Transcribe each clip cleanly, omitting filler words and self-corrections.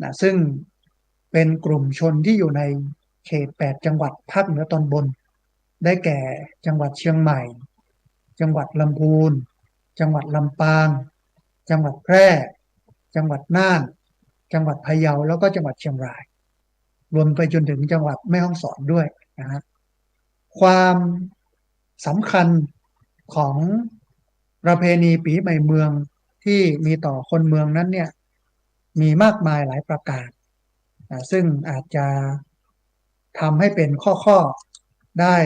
นะซึ่งเป็นกลุ่มชนที่อยู่ในเขต8จังหวัดภาคเหนือตอนบนได้แก่จังหวัดเชียงใหม่จังหวัดลำพูนจังหวัดลำปางจังหวัดแพร่จังหวัดน่านจังหวัดพะเยาแล้วก็จังหวัดเชียงรายรวมไปจนถึงจังหวัดแม่ฮ่องสอนด้วยนะฮะความสำคัญของประเพณีปีใหม่เมืองที่มีต่อคนเมืองนั้นเนี่ยมีมากมายหลายประการซึ่งอาจจะทำให้เป็นข้อได้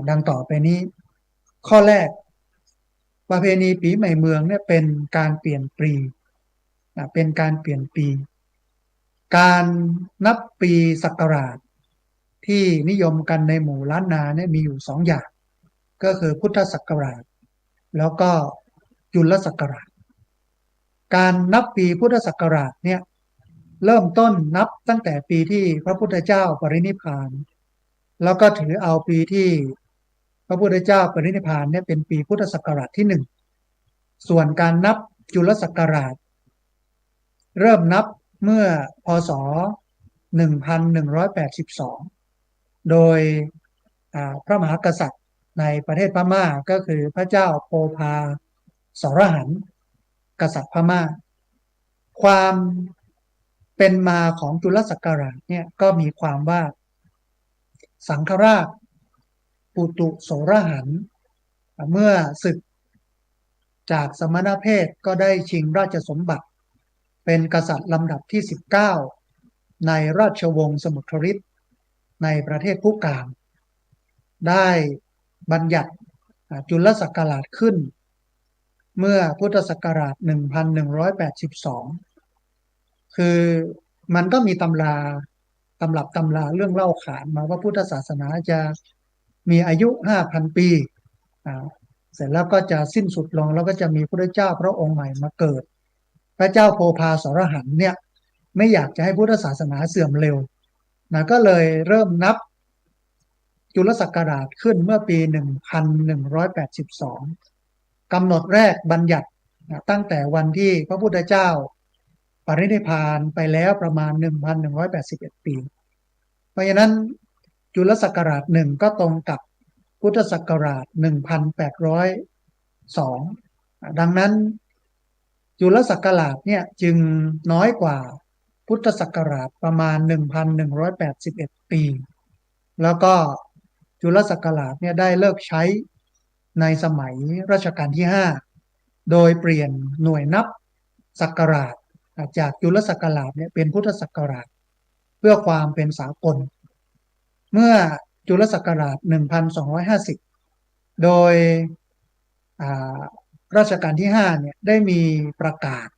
ดังต่อไปนี้ข้อแรกประเพณีปีใหม่เมืองเนี่ยเป็นการเปลี่ยนปีเป็นการเปลี่ยนปีการนับปีศักราชที่นิยมกันในหมู่ล้านนาเนี่ยมีอยู่2 อย่างก็คือพุทธศักราชแล้วก็จุลศักราชการนับปีพุทธศักราชเนี่ยเริ่มต้นนับตั้งแต่ปีที่พระพุทธเจ้าปรินิพพานแล้วก็ถือเอาปีที่พระพุทธเจ้าปรินิพพานเนี่ยเป็นปีพุทธศักราชที่1ส่วนการนับจุลศักราชเริ่มนับเมื่อพศ1182โดยพระมหากษัตริย์ในประเทศพม่าก็คือพระเจ้าโพพาสรหันต์กษัตริย์พม่าความเป็นมาของจุลศักราชเนี่ยก็มีความว่าสังฆราชปุตุโสรหันต์เมื่อศึกจากสมณเพศก็ได้ชิงราชสมบัติเป็นกษัตริย์ลำดับที่19ในราชวงศ์สมุทรฤทธิ์ในประเทศพุกามได้บัญญัติจุลศักราชขึ้นเมื่อพุทธศักราช1182คือมันก็มีตำราเรื่องเล่าขานมาว่าพุทธศาสนาจะมีอายุ 5,000 ปีอ่าเสร็จแล้วก็จะสิ้นสุดลงแล้วก็จะมีพระเจ้าพระองค์ใหม่มาเกิดพระเจ้าโพพาสรหันต์เนี่ยไม่อยากจะให้พุทธศาสนาเสื่อมเร็วก็เลยเริ่มนับจุลศักราชขึ้นเมื่อปี1182กำหนดแรกบัญญัติตั้งแต่วันที่พระพุทธเจ้าปรินิพพานไปแล้วประมาณ1181ปีเพราะฉะนั้นจุลศักราช1ก็ตรงกับพุทธศักราช1802ดังนั้นจุลศักราชเนี่ยจึงน้อยกว่าพุทธศักราชประมาณ1181ปีแล้วก็จุลศักราชเนี่ยได้เลิกใช้ในสมัยรัชกาลที่5โดยเปลี่ยนหน่วยนับศักราชจากจุลศักราชเนี่ยเป็นพุทธศักราชเพื่อความเป็นสากลเมื่อจุลศักราช1250โดยรัชกาลที่5เนี่ยได้มีประกาศ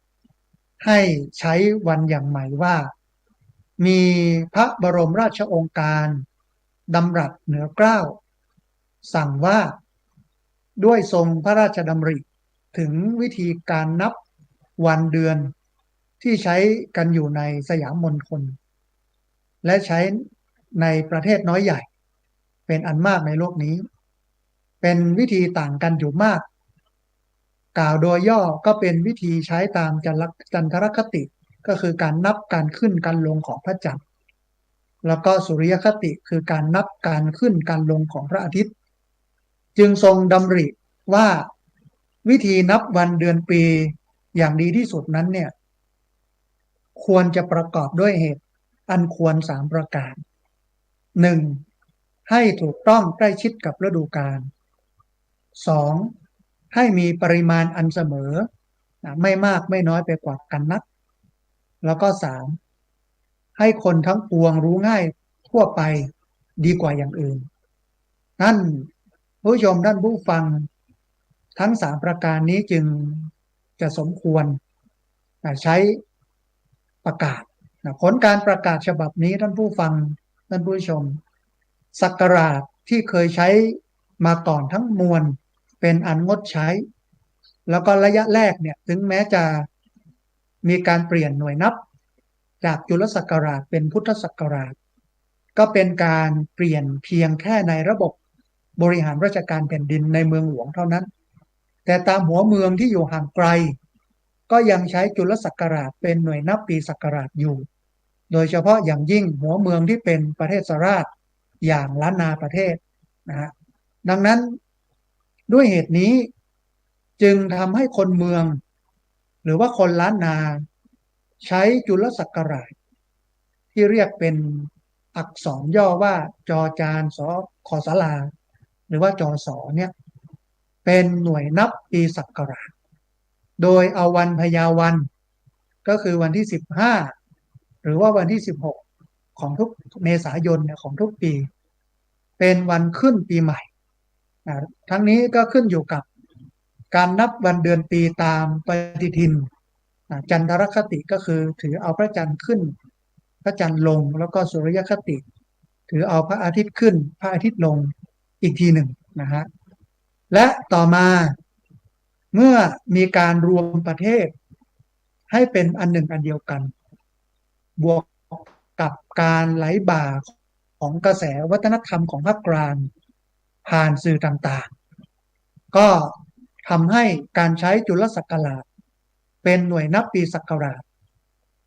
ให้ใช้วันอย่างใหม่ว่ามีพระบรมราชโองการดำรัสเหนือเกล้าสั่งว่าด้วยทรงพระราชดำริถึงวิธีการนับวันเดือนที่ใช้กันอยู่ในสยามมณฑลและใช้ในประเทศน้อยใหญ่เป็นอันมากในโลกนี้เป็นวิธีต่างกันอยู่มากกล่าวโดยย่อก็เป็นวิธีใช้ตามจันทรคติก็คือการนับการขึ้นการลงของพระจันทร์แล้วก็สุริยคติคือการนับการขึ้นการลงของพระอาทิตย์จึงทรงดำริว่าวิธีนับวันเดือนปีอย่างดีที่สุดนั้นเนี่ยควรจะประกอบด้วยเหตุอันควร3ประการ 1. ให้ถูกต้องใกล้ชิดกับฤดูกาล 2. ให้มีปริมาณอันเสมอไม่มากไม่น้อยไปกว่ากันนักแล้วก็ 3. ให้คนทั้งปวงรู้ง่ายทั่วไปดีกว่าอย่างอื่นท่านผู้ชมท่านผู้ฟังทั้ง3ประการนี้จึงจะสมควรใช้ประกาศผลการประกาศฉบับนี้ท่านผู้ฟังท่านผู้ชมศักราชที่เคยใช้มาก่อนทั้งมวลเป็นอันงดใช้แล้วก็ระยะแรกเนี่ยถึงแม้จะมีการเปลี่ยนหน่วยนับจากจุลศักราชเป็นพุทธศักราชก็เป็นการเปลี่ยนเพียงแค่ในระบบบริหารราชการแผ่นดินในเมืองหลวงเท่านั้นแต่ตามหัวเมืองที่อยู่ห่างไกล ก็ยังใช้จุลศักราชเป็นหน่วยนับปีศักราชอยู่โดยเฉพาะอย่างยิ่งหัวเมืองที่เป็นประเทศสราชอย่างล้านนาประเทศนะฮะดังนั้นด้วยเหตุนี้จึงทำให้คนเมืองหรือว่าคนล้านนาใช้จุลศักราชที่เรียกเป็นอักษรย่อว่าจอจานสอคอสลาหรือว่าจอสอเนี่ยเป็นหน่วยนับปีศักราชโดยเอาวันพยาวันก็คือวันที่15หรือว่าวันที่16ของทุกเมษายนเนี่ยของทุกปีเป็นวันขึ้นปีใหม่ทั้งนี้ก็ขึ้นอยู่กับการนับวันเดือนปีตามปฏิทินจันทรคติก็คือถือเอาพระจันทร์ขึ้นพระจันทร์ลงแล้วก็สุริยคติถือเอาพระอาทิตย์ขึ้นพระอาทิตย์ลงอีกทีหนึ่งนะฮะและต่อมาเมื่อมีการรวมประเทศให้เป็นอันหนึ่งอันเดียวกันบวกกับการไหลบ่าของกระแสวัฒนธรรมของภาคกลางผ่านสื่อต่างๆก็ทำให้การใช้จุลศักราชเป็นหน่วยนับปีศักราช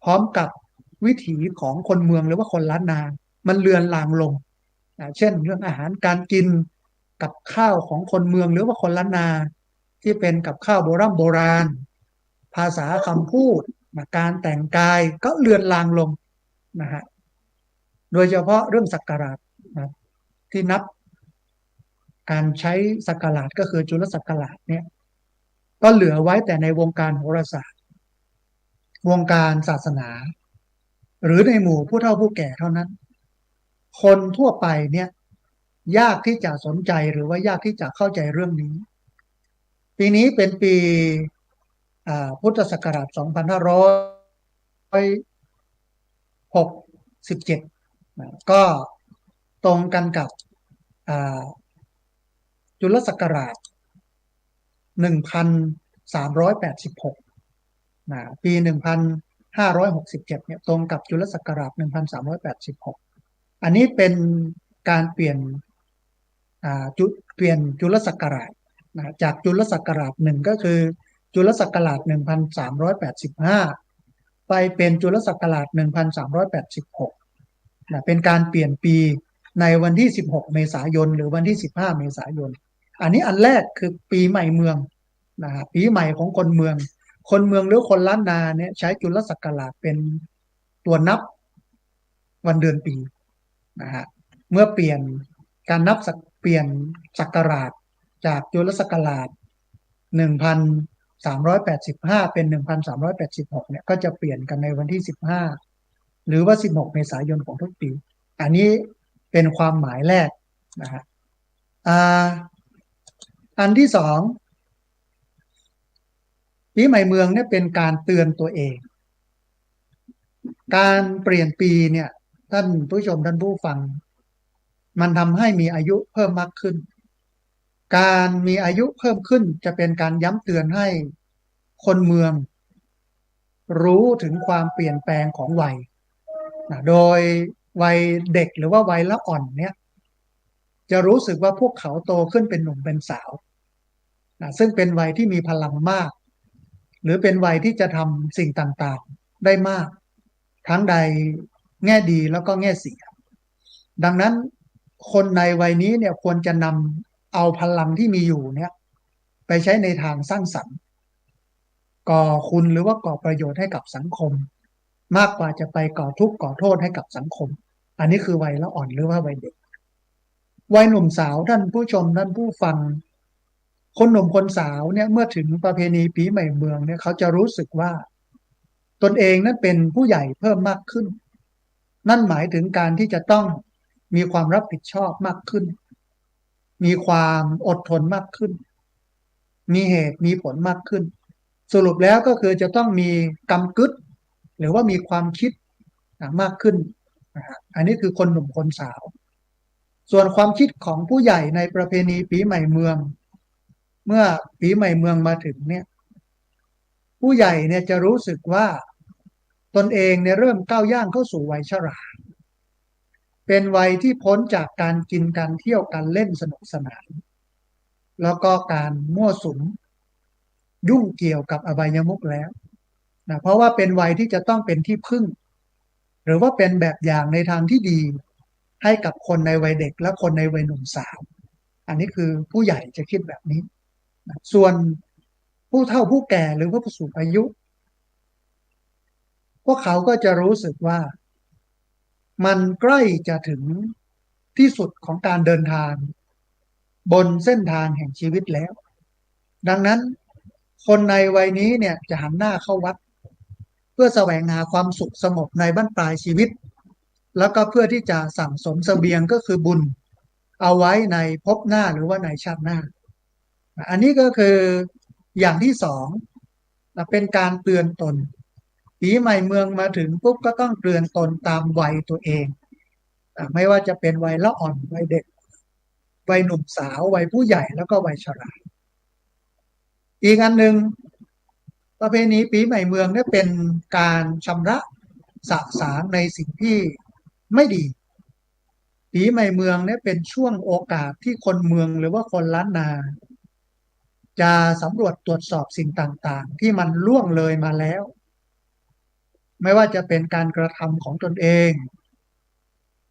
พร้อมกับวิถีของคนเมืองหรือว่าคนล้านนามันเลือนลางลงเช่นเรื่องอาหารการกินกับข้าวของคนเมืองหรือว่าคนล้านนาที่เป็นกับข้าวโบราณภาษาคำพูดการแต่งกายก็เลือนลางลงนะฮะโดยเฉพาะเรื่องศักราชนะที่นับการใช้ศักราชก็คือจุลศักราชเนี่ยก็เหลือไว้แต่ในวงการโหราศาสตร์วงการศาสนาหรือในหมู่ผู้เฒ่าผู้แก่เท่านั้นคนทั่วไปเนี่ยยากที่จะสนใจหรือว่ายากที่จะเข้าใจเรื่องนี้ปีนี้เป็นปีพุทธศักราช2567ก็ตรงกันกับจุลศักราช1386ปี1567เนี่ยตรงกับจุลศักราช1386อันนี้เป็นการเปลี่ยนจุลศักราชจากจุลศักราชหนึ่งก็คือจุลศักราช1385ไปเป็นจุลศักราช1386เป็นการเปลี่ยนปีในวันที่16เมษายนหรือวันที่15เมษายนอันนี้อันแรกคือปีใหม่เมืองปีใหม่ของคนเมืองคนเมืองหรือคนล้านนาเนี่ยใช้จุลศักราชเป็นตัวนับวันเดือนปีนะฮะเมื่อเปลี่ยนการนับเปลี่ยนศักราชจากจุลศักราช1385เป็น1386เนี่ยก็จะเปลี่ยนกันในวันที่15หรือว่า16เมษายนของทุกปีอันนี้เป็นความหมายแรกนะฮะอันที่สองปีใหม่เมืองเนี่ยเป็นการเตือนตัวเองการเปลี่ยนปีเนี่ยท่านผู้ชมท่านผู้ฟังมันทำให้มีอายุเพิ่มมากขึ้นการมีอายุเพิ่มขึ้นจะเป็นการย้ำเตือนให้คนเมืองรู้ถึงความเปลี่ยนแปลงของวัยโดยวัยเด็กหรือว่าวัยละอ่อนเนี่ยจะรู้สึกว่าพวกเขาโตขึ้นเป็นหนุ่มเป็นสาวซึ่งเป็นวัยที่มีพลังมากหรือเป็นวัยที่จะทำสิ่งต่างๆได้มากทั้งใดแง่ดีแล้วก็แง่เสียดังนั้นคนในวัยนี้เนี่ยควรจะนำเอาพลังที่มีอยู่เนี่ยไปใช้ในทางสร้างสรรค์ก่อคุณหรือว่าก่อประโยชน์ให้กับสังคมมากกว่าจะไปก่อทุกข์ก่อโทษให้กับสังคมอันนี้คือวัยละอ่อนหรือว่าวัยเด็กวัยหนุ่มสาวท่านผู้ชมท่านผู้ฟังคนหนุ่มคนสาวเนี่ยเมื่อถึงประเพณีปีใหม่เมืองเนี่ยเขาจะรู้สึกว่าตนเองนั้นเป็นผู้ใหญ่เพิ่มมากขึ้นนั่นหมายถึงการที่จะต้องมีความรับผิดชอบมากขึ้นมีความอดทนมากขึ้นมีเหตุมีผลมากขึ้นสรุปแล้วก็คือจะต้องมีกำกึศหรือว่ามีความคิดมากขึ้นอันนี้คือคนหนุ่มคนสาวส่วนความคิดของผู้ใหญ่ในประเพณีปีใหม่เมืองเมื่อปีใหม่เมืองมาถึงเนี่ยผู้ใหญ่เนี่ยจะรู้สึกว่าตนเองเนี่ยเริ่มก้าวย่างเข้าสู่วัยชราเป็นวัยที่พ้นจากการกินการเที่ยวการเล่นสนุกสนานแล้วก็การมั่วสุมยุ่งเกี่ยวกับอบายมุขแล้ว นะเพราะว่าเป็นวัยที่จะต้องเป็นที่พึ่งหรือว่าเป็นแบบอย่างในทางที่ดีให้กับคนในวัยเด็กและคนในวัยหนุ่มสาวอันนี้คือผู้ใหญ่จะคิดแบบนี้นะส่วนผู้เฒ่าผู้แก่หรือว่าผู้สูงอายุพวกเขาก็จะรู้สึกว่ามันใกล้จะถึงที่สุดของการเดินทางบนเส้นทางแห่งชีวิตแล้วดังนั้นคนในวัยนี้เนี่ยจะหันหน้าเข้าวัดเพื่อแสวงหาความสุขสงบในบั้นปลายชีวิตแล้วก็เพื่อที่จะสั่งสมเสบียงก็คือบุญเอาไว้ในภพหน้าหรือว่าในชาติหน้าอันนี้ก็คืออย่างที่สองเป็นการเตือนตนปีใหม่เมืองมาถึงปุ๊บก็ต้องเตือนตนตามวัยตัวเองไม่ว่าจะเป็นวัยละอ่อนวัยเด็กวัยหนุ่มสาววัยผู้ใหญ่แล้วก็วัยชราอีกอันหนึ่งประเพณีปีใหม่เมืองเนี่ยเป็นการชำระสะสางในสิ่งที่ไม่ดีปีใหม่เมืองเนี่ยเป็นช่วงโอกาสที่คนเมืองหรือว่าคนล้านนาจะสำรวจตรวจสอบสิ่งต่างๆที่มันล่วงเลยมาแล้วไม่ว่าจะเป็นการกระทำของตนเอง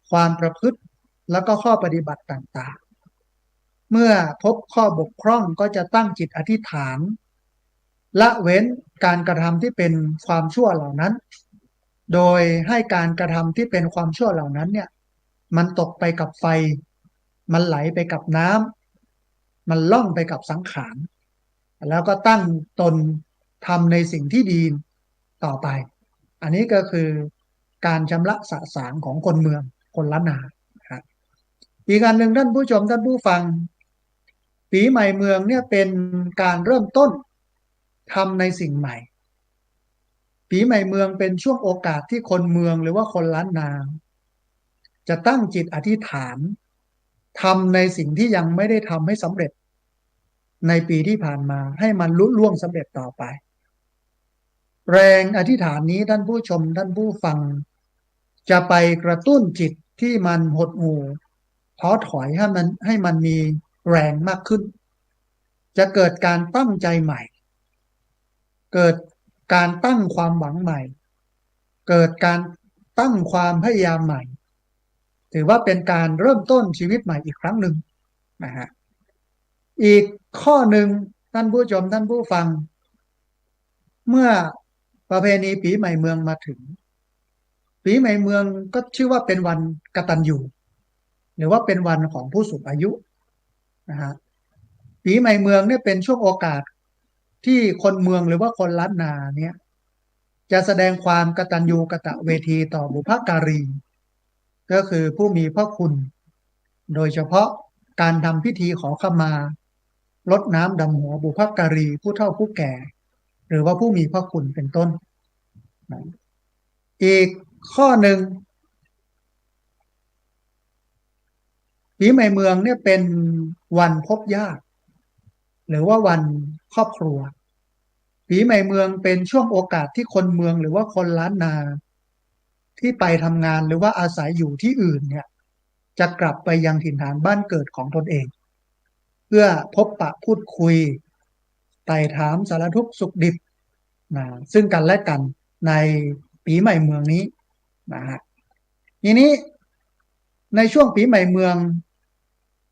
ความประพฤติแล้วก็ข้อปฏิบัติต่างๆเมื่อพบข้อบกพร่องก็จะตั้งจิตอธิษฐานละเว้นการกระทำที่เป็นความชั่วเหล่านั้นโดยให้การกระทำที่เป็นความชั่วเหล่านั้นเนี่ยมันตกไปกับไฟมันไหลไปกับน้ำมันล่องไปกับสังขารแล้วก็ตั้งตนทำในสิ่งที่ดีต่อไปอันนี้ก็คือการชำระสะสางของคนเมืองคนล้านนาครับอีกอันหนึ่งท่านผู้ชมท่านผู้ฟังปีใหม่เมืองเนี่ยเป็นการเริ่มต้นทำในสิ่งใหม่ปีใหม่เมืองเป็นช่วงโอกาสที่คนเมืองหรือว่าคนล้านนาจะตั้งจิตอธิษฐานทำในสิ่งที่ยังไม่ได้ทำให้สำเร็จในปีที่ผ่านมาให้มันลุล่วงสำเร็จต่อไปแรงอธิษฐานนี้ท่านผู้ชมท่านผู้ฟังจะไปกระตุ้นจิตที่มันหดหู่ท้อถอยให้มันมีแรงมากขึ้นจะเกิดการตั้งใจใหม่เกิดการตั้งความหวังใหม่เกิดการตั้งความพยายามใหม่ถือว่าเป็นการเริ่มต้นชีวิตใหม่อีกครั้งหนึ่งนะฮะอีกข้อหนึ่งท่านผู้ชมท่านผู้ฟังเมื่อประเพณีปีใหม่เมืองมาถึงปีใหม่เมืองก็ชื่อว่าเป็นวันกตัญญูหรือว่าเป็นวันของผู้สูงอายุนะฮะปีใหม่เมืองเนี่ยเป็นช่วงโอกาสที่คนเมืองหรือว่าคนล้านนาเนี่ยจะแสดงความกตัญญูกตเวทีต่อบุพการีก็คือผู้มีพระคุณโดยเฉพาะการทำพิธีขอขมารดน้ำดำหัวบุพการีผู้เฒ่าผู้แก่หรือว่าผู้มีพระคุณเป็นต้นอีกข้อหนึ่งปีใหม่เมืองเนี่ยเป็นวันพบญาติหรือว่าวันครอบครัวปีใหม่เมืองเป็นช่วงโอกาสที่คนเมืองหรือว่าคนล้านนาที่ไปทำงานหรือว่าอาศัยอยู่ที่อื่นเนี่ยจะกลับไปยังถิ่นฐานบ้านเกิดของตนเองเพื่อพบปะพูดคุยไต่ถามสารทุกข์สุขดิบนะซึ่งกันและกันในปีใหม่เมืองนี้นะฮะทีนี้ในช่วงปีใหม่เมือง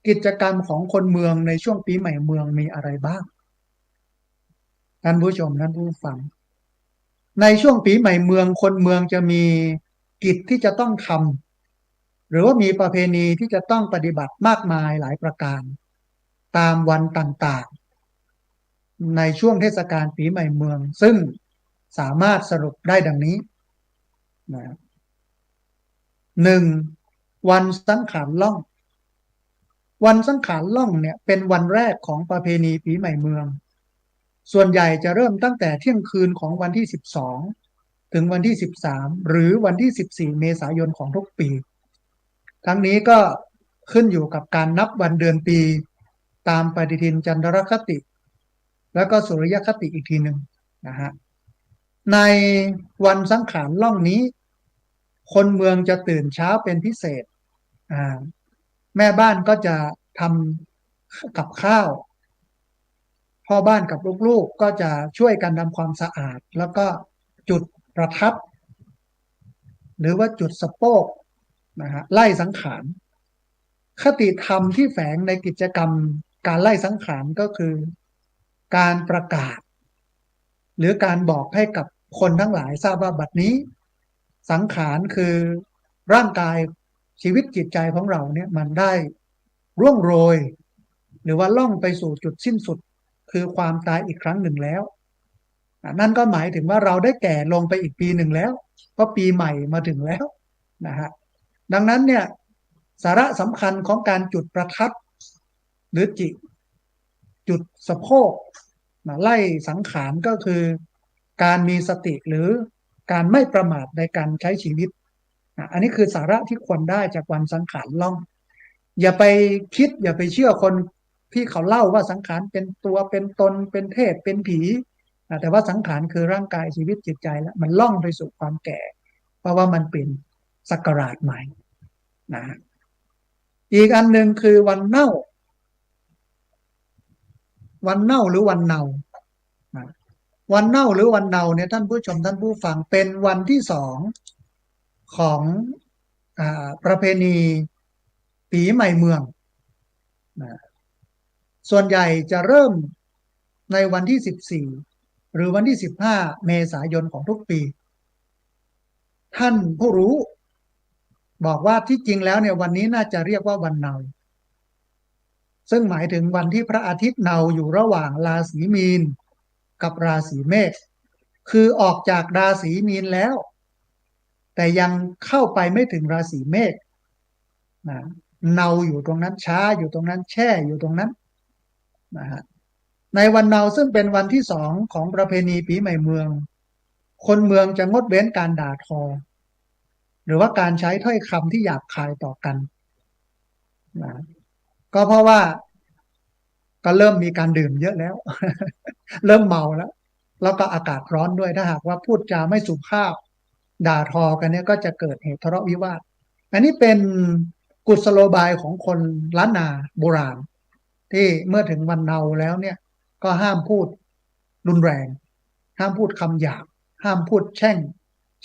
กิจกรรมของคนเมืองในช่วงปีใหม่เมืองมีอะไรบ้างท่านผู้ชมท่านผู้ฟังในช่วงปีใหม่เมืองคนเมืองจะมีกิจที่จะต้องทำหรือว่ามีประเพณีที่จะต้องปฏิบัติมากมายหลายประการตามวันต่างๆในช่วงเทศกาลปีใหม่เมืองซึ่งสามารถสรุปได้ดังนี้นะหนึ่งวันสังขารล่อง วันสังขารล่องเนี่ยเป็นวันแรกของประเพณีปีใหม่เมืองส่วนใหญ่จะเริ่มตั้งแต่เที่ยงคืนของวันที่12ถึงวันที่13หรือวันที่14เมษายนของทุกปีทั้งนี้ก็ขึ้นอยู่กับการนับวันเดือนปีตามปฏิทินจันทรคติแล้วก็สุริยคติอีกทีหนึ่งนะฮะในวันสังขารล่องนี้คนเมืองจะตื่นเช้าเป็นพิเศษอ่าแม่บ้านก็จะทำกับข้าวพ่อบ้านกับลูกๆก็จะช่วยกันทำความสะอาดแล้วก็ จุดประทัดหรือว่าจุดสะโพกนะฮะไล่สังขารคติธรรมที่แฝงในกิจกรรมการไล่สังขารก็คือการประกาศหรือการบอกให้กับคนทั้งหลายทราบว่าบัดนี้สังขารคือร่างกายชีวิตจิตใจของเราเนี่ยมันได้ร่วงโรยหรือว่าล่องไปสู่จุดสิ้นสุดคือความตายอีกครั้งหนึ่งแล้วนั่นก็หมายถึงว่าเราได้แก่ลงไปอีกปีหนึ่งแล้วเพราะปีใหม่มาถึงแล้วนะฮะดังนั้นเนี่ยสาระสำคัญของการจุดประทัดหรือจุดสะโพกไล่สังขารก็คือการมีสติหรือการไม่ประมาทในการใช้ชีวิตอันนี้คือสาระที่ควรได้จากวันสังขารล่องอย่าไปคิดอย่าไปเชื่อคนที่เขาเล่าว่าสังขารเป็นตัวเป็นตนเป็นเทพเป็นผีแต่ว่าสังขารคือร่างกายชีวิตจิตใจแล้วมันล่องไปสู่ความแก่เพราะว่ามันเป็นศักราชใหม่นะอีกอันหนึ่งคือวันเน่าวันเน่าหรือวันเนาวันเน่าหรือวันเนาเนี่ยท่านผู้ชมท่านผู้ฟังเป็นวันที่สองของประเพณีปีใหม่เมืองนะส่วนใหญ่จะเริ่มในวันที่14หรือวันที่15เมษายนของทุกปีท่านผู้รู้บอกว่าที่จริงแล้วเนี่ยวันนี้น่าจะเรียกว่าวันเนาซึ่งหมายถึงวันที่พระอาทิตย์เนาอยู่ระหว่างราศีมีนกับราศีเมษคือออกจากราศีมีนแล้วแต่ยังเข้าไปไม่ถึงราศีเมษนะเนาอยู่ตรงนั้นช้าอยู่ตรงนั้นแช่อยู่ตรงนั้นนะฮะในวันเนาซึ่งเป็นวันที่สองของประเพณีปีใหม่เมืองคนเมืองจะงดเว้นการด่าทอหรือว่าการใช้ถ้อยคำที่หยาบคายต่อกันนะก็เพราะว่าก็เริ่มมีการดื่มเยอะแล้วเริ่มเมาแล้วแล้วก็อากาศร้อนด้วยถ้าหากว่าพูดจาไม่สุภาพด่าทอกันเนี่ยก็จะเกิดเหตุทะเลาะวิวาทอันนี้เป็นกุศโลบายของคนล้านนาโบราณที่เมื่อถึงวันเนาแล้วเนี่ยก็ห้ามพูดรุนแรงห้ามพูดคำหยาบห้ามพูดแช่ง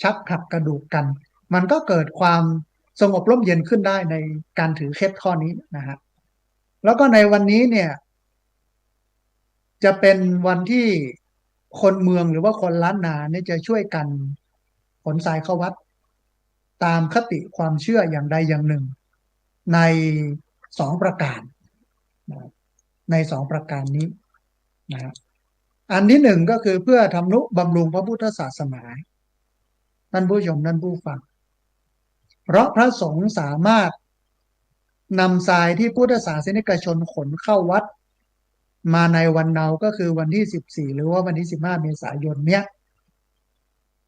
ชักหักกระดูกกันมันก็เกิดความสงบร่มเย็นขึ้นได้ในการถือเคล็ดข้อนี้นะฮะแล้วก็ในวันนี้เนี่ยจะเป็นวันที่คนเมืองหรือว่าคนล้านนาเนี่ยจะช่วยกันขนทรายเข้าวัดตามคติความเชื่ออย่างใดอย่างหนึ่งในสองประการนะในสองประการนี้นะฮะอันที่หนึ่งก็คือเพื่อทำนุบำรุงพระพุทธศาสนาท่านผู้ชมท่านผู้ฟังเพราะพระสงฆ์สามารถนำทรายที่พุทธศาสนิกชนขนเข้าวัดมาในวันเนาก็คือวันที่14หรือว่าวันที่15เมษายนเนี่ย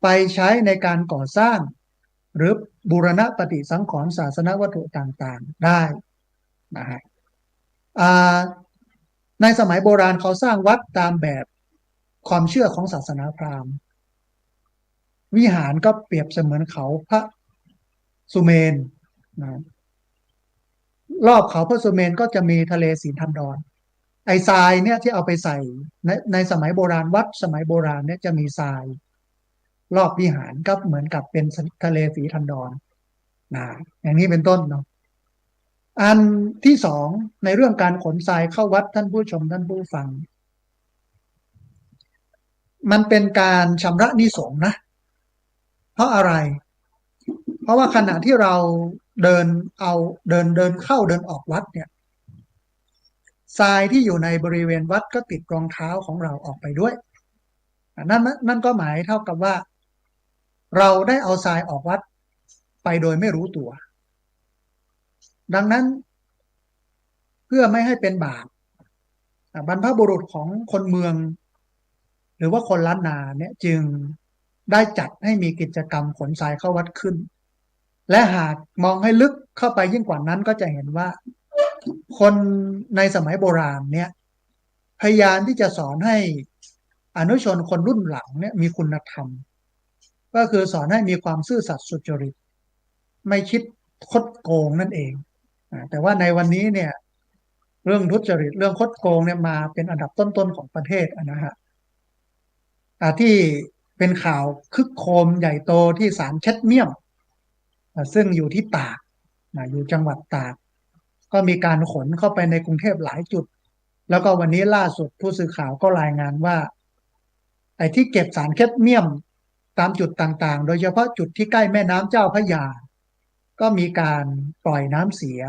ไปใช้ในการก่อสร้างหรือบูรณะปฏิสังขรณ์ศาสนวัตถุต่างๆได้นะฮะอ่าในสมัยโบราณเขาสร้างวัดตามแบบความเชื่อของศาสนาพราหมณ์วิหารก็เปรียบเสมือนเขาพระสุเมนนะรอบเขาพระสุเมนก็จะมีทะเลสีทันดรไอทรายเนี่ยที่เอาไปใส่ในสมัยโบราณวัดสมัยโบราณเนี่ยจะมีทรายรอบวิหารก็เหมือนกับเป็นทะเลสีทันดรนะอย่างนี้เป็นต้นเนาะอันที่สองในเรื่องการขนทรายเข้าวัดท่านผู้ชมท่านผู้ฟังมันเป็นการชำระหนี้สงฆ์นะเพราะอะไรเพราะว่าขณะที่เราเดินเอาเดินเข้าเดินออกวัดเนี่ยทรายที่อยู่ในบริเวณวัดก็ติดรองเท้าของเราออกไปด้วยนั่นก็หมายเท่ากับว่าเราได้เอาทรายออกวัดไปโดยไม่รู้ตัวดังนั้นเพื่อไม่ให้เป็นบาปบรรพบุรุษของคนเมืองหรือว่าคนล้านนาเนี่ยจึงได้จัดให้มีกิจกรรมขนทรายเข้าวัดขึ้นและหากมองให้ลึกเข้าไปยิ่งกว่านั้นก็จะเห็นว่าคนในสมัยโบราณเนี่ยพยายามที่จะสอนให้อนุชนคนรุ่นหลังเนี่ยมีคุณธรรมก็คือสอนให้มีความซื่อสัตย์สุจริตไม่คิดคดโกงนั่นเองแต่ว่าในวันนี้เนี่ยเรื่องทุจริตเรื่องคดโกงเนี่ยมาเป็นอันดับต้นๆของประเทศนะฮะที่ เป็นข่าวคึกโครมใหญ่โตที่ศาลแคดเมียมซึ่งอยู่ที่ตากอยู่จังหวัดตากก็มีการขนเข้าไปในกรุงเทพหลายจุดแล้วก็วันนี้ล่าสุดผู้สื่อข่าวก็รายงานว่าไอ้ที่เก็บสารแคดเมียมตามจุดต่างๆโดยเฉพาะจุดที่ใกล้แม่น้ำเจ้าพระยาก็มีการปล่อยน้ำเสีย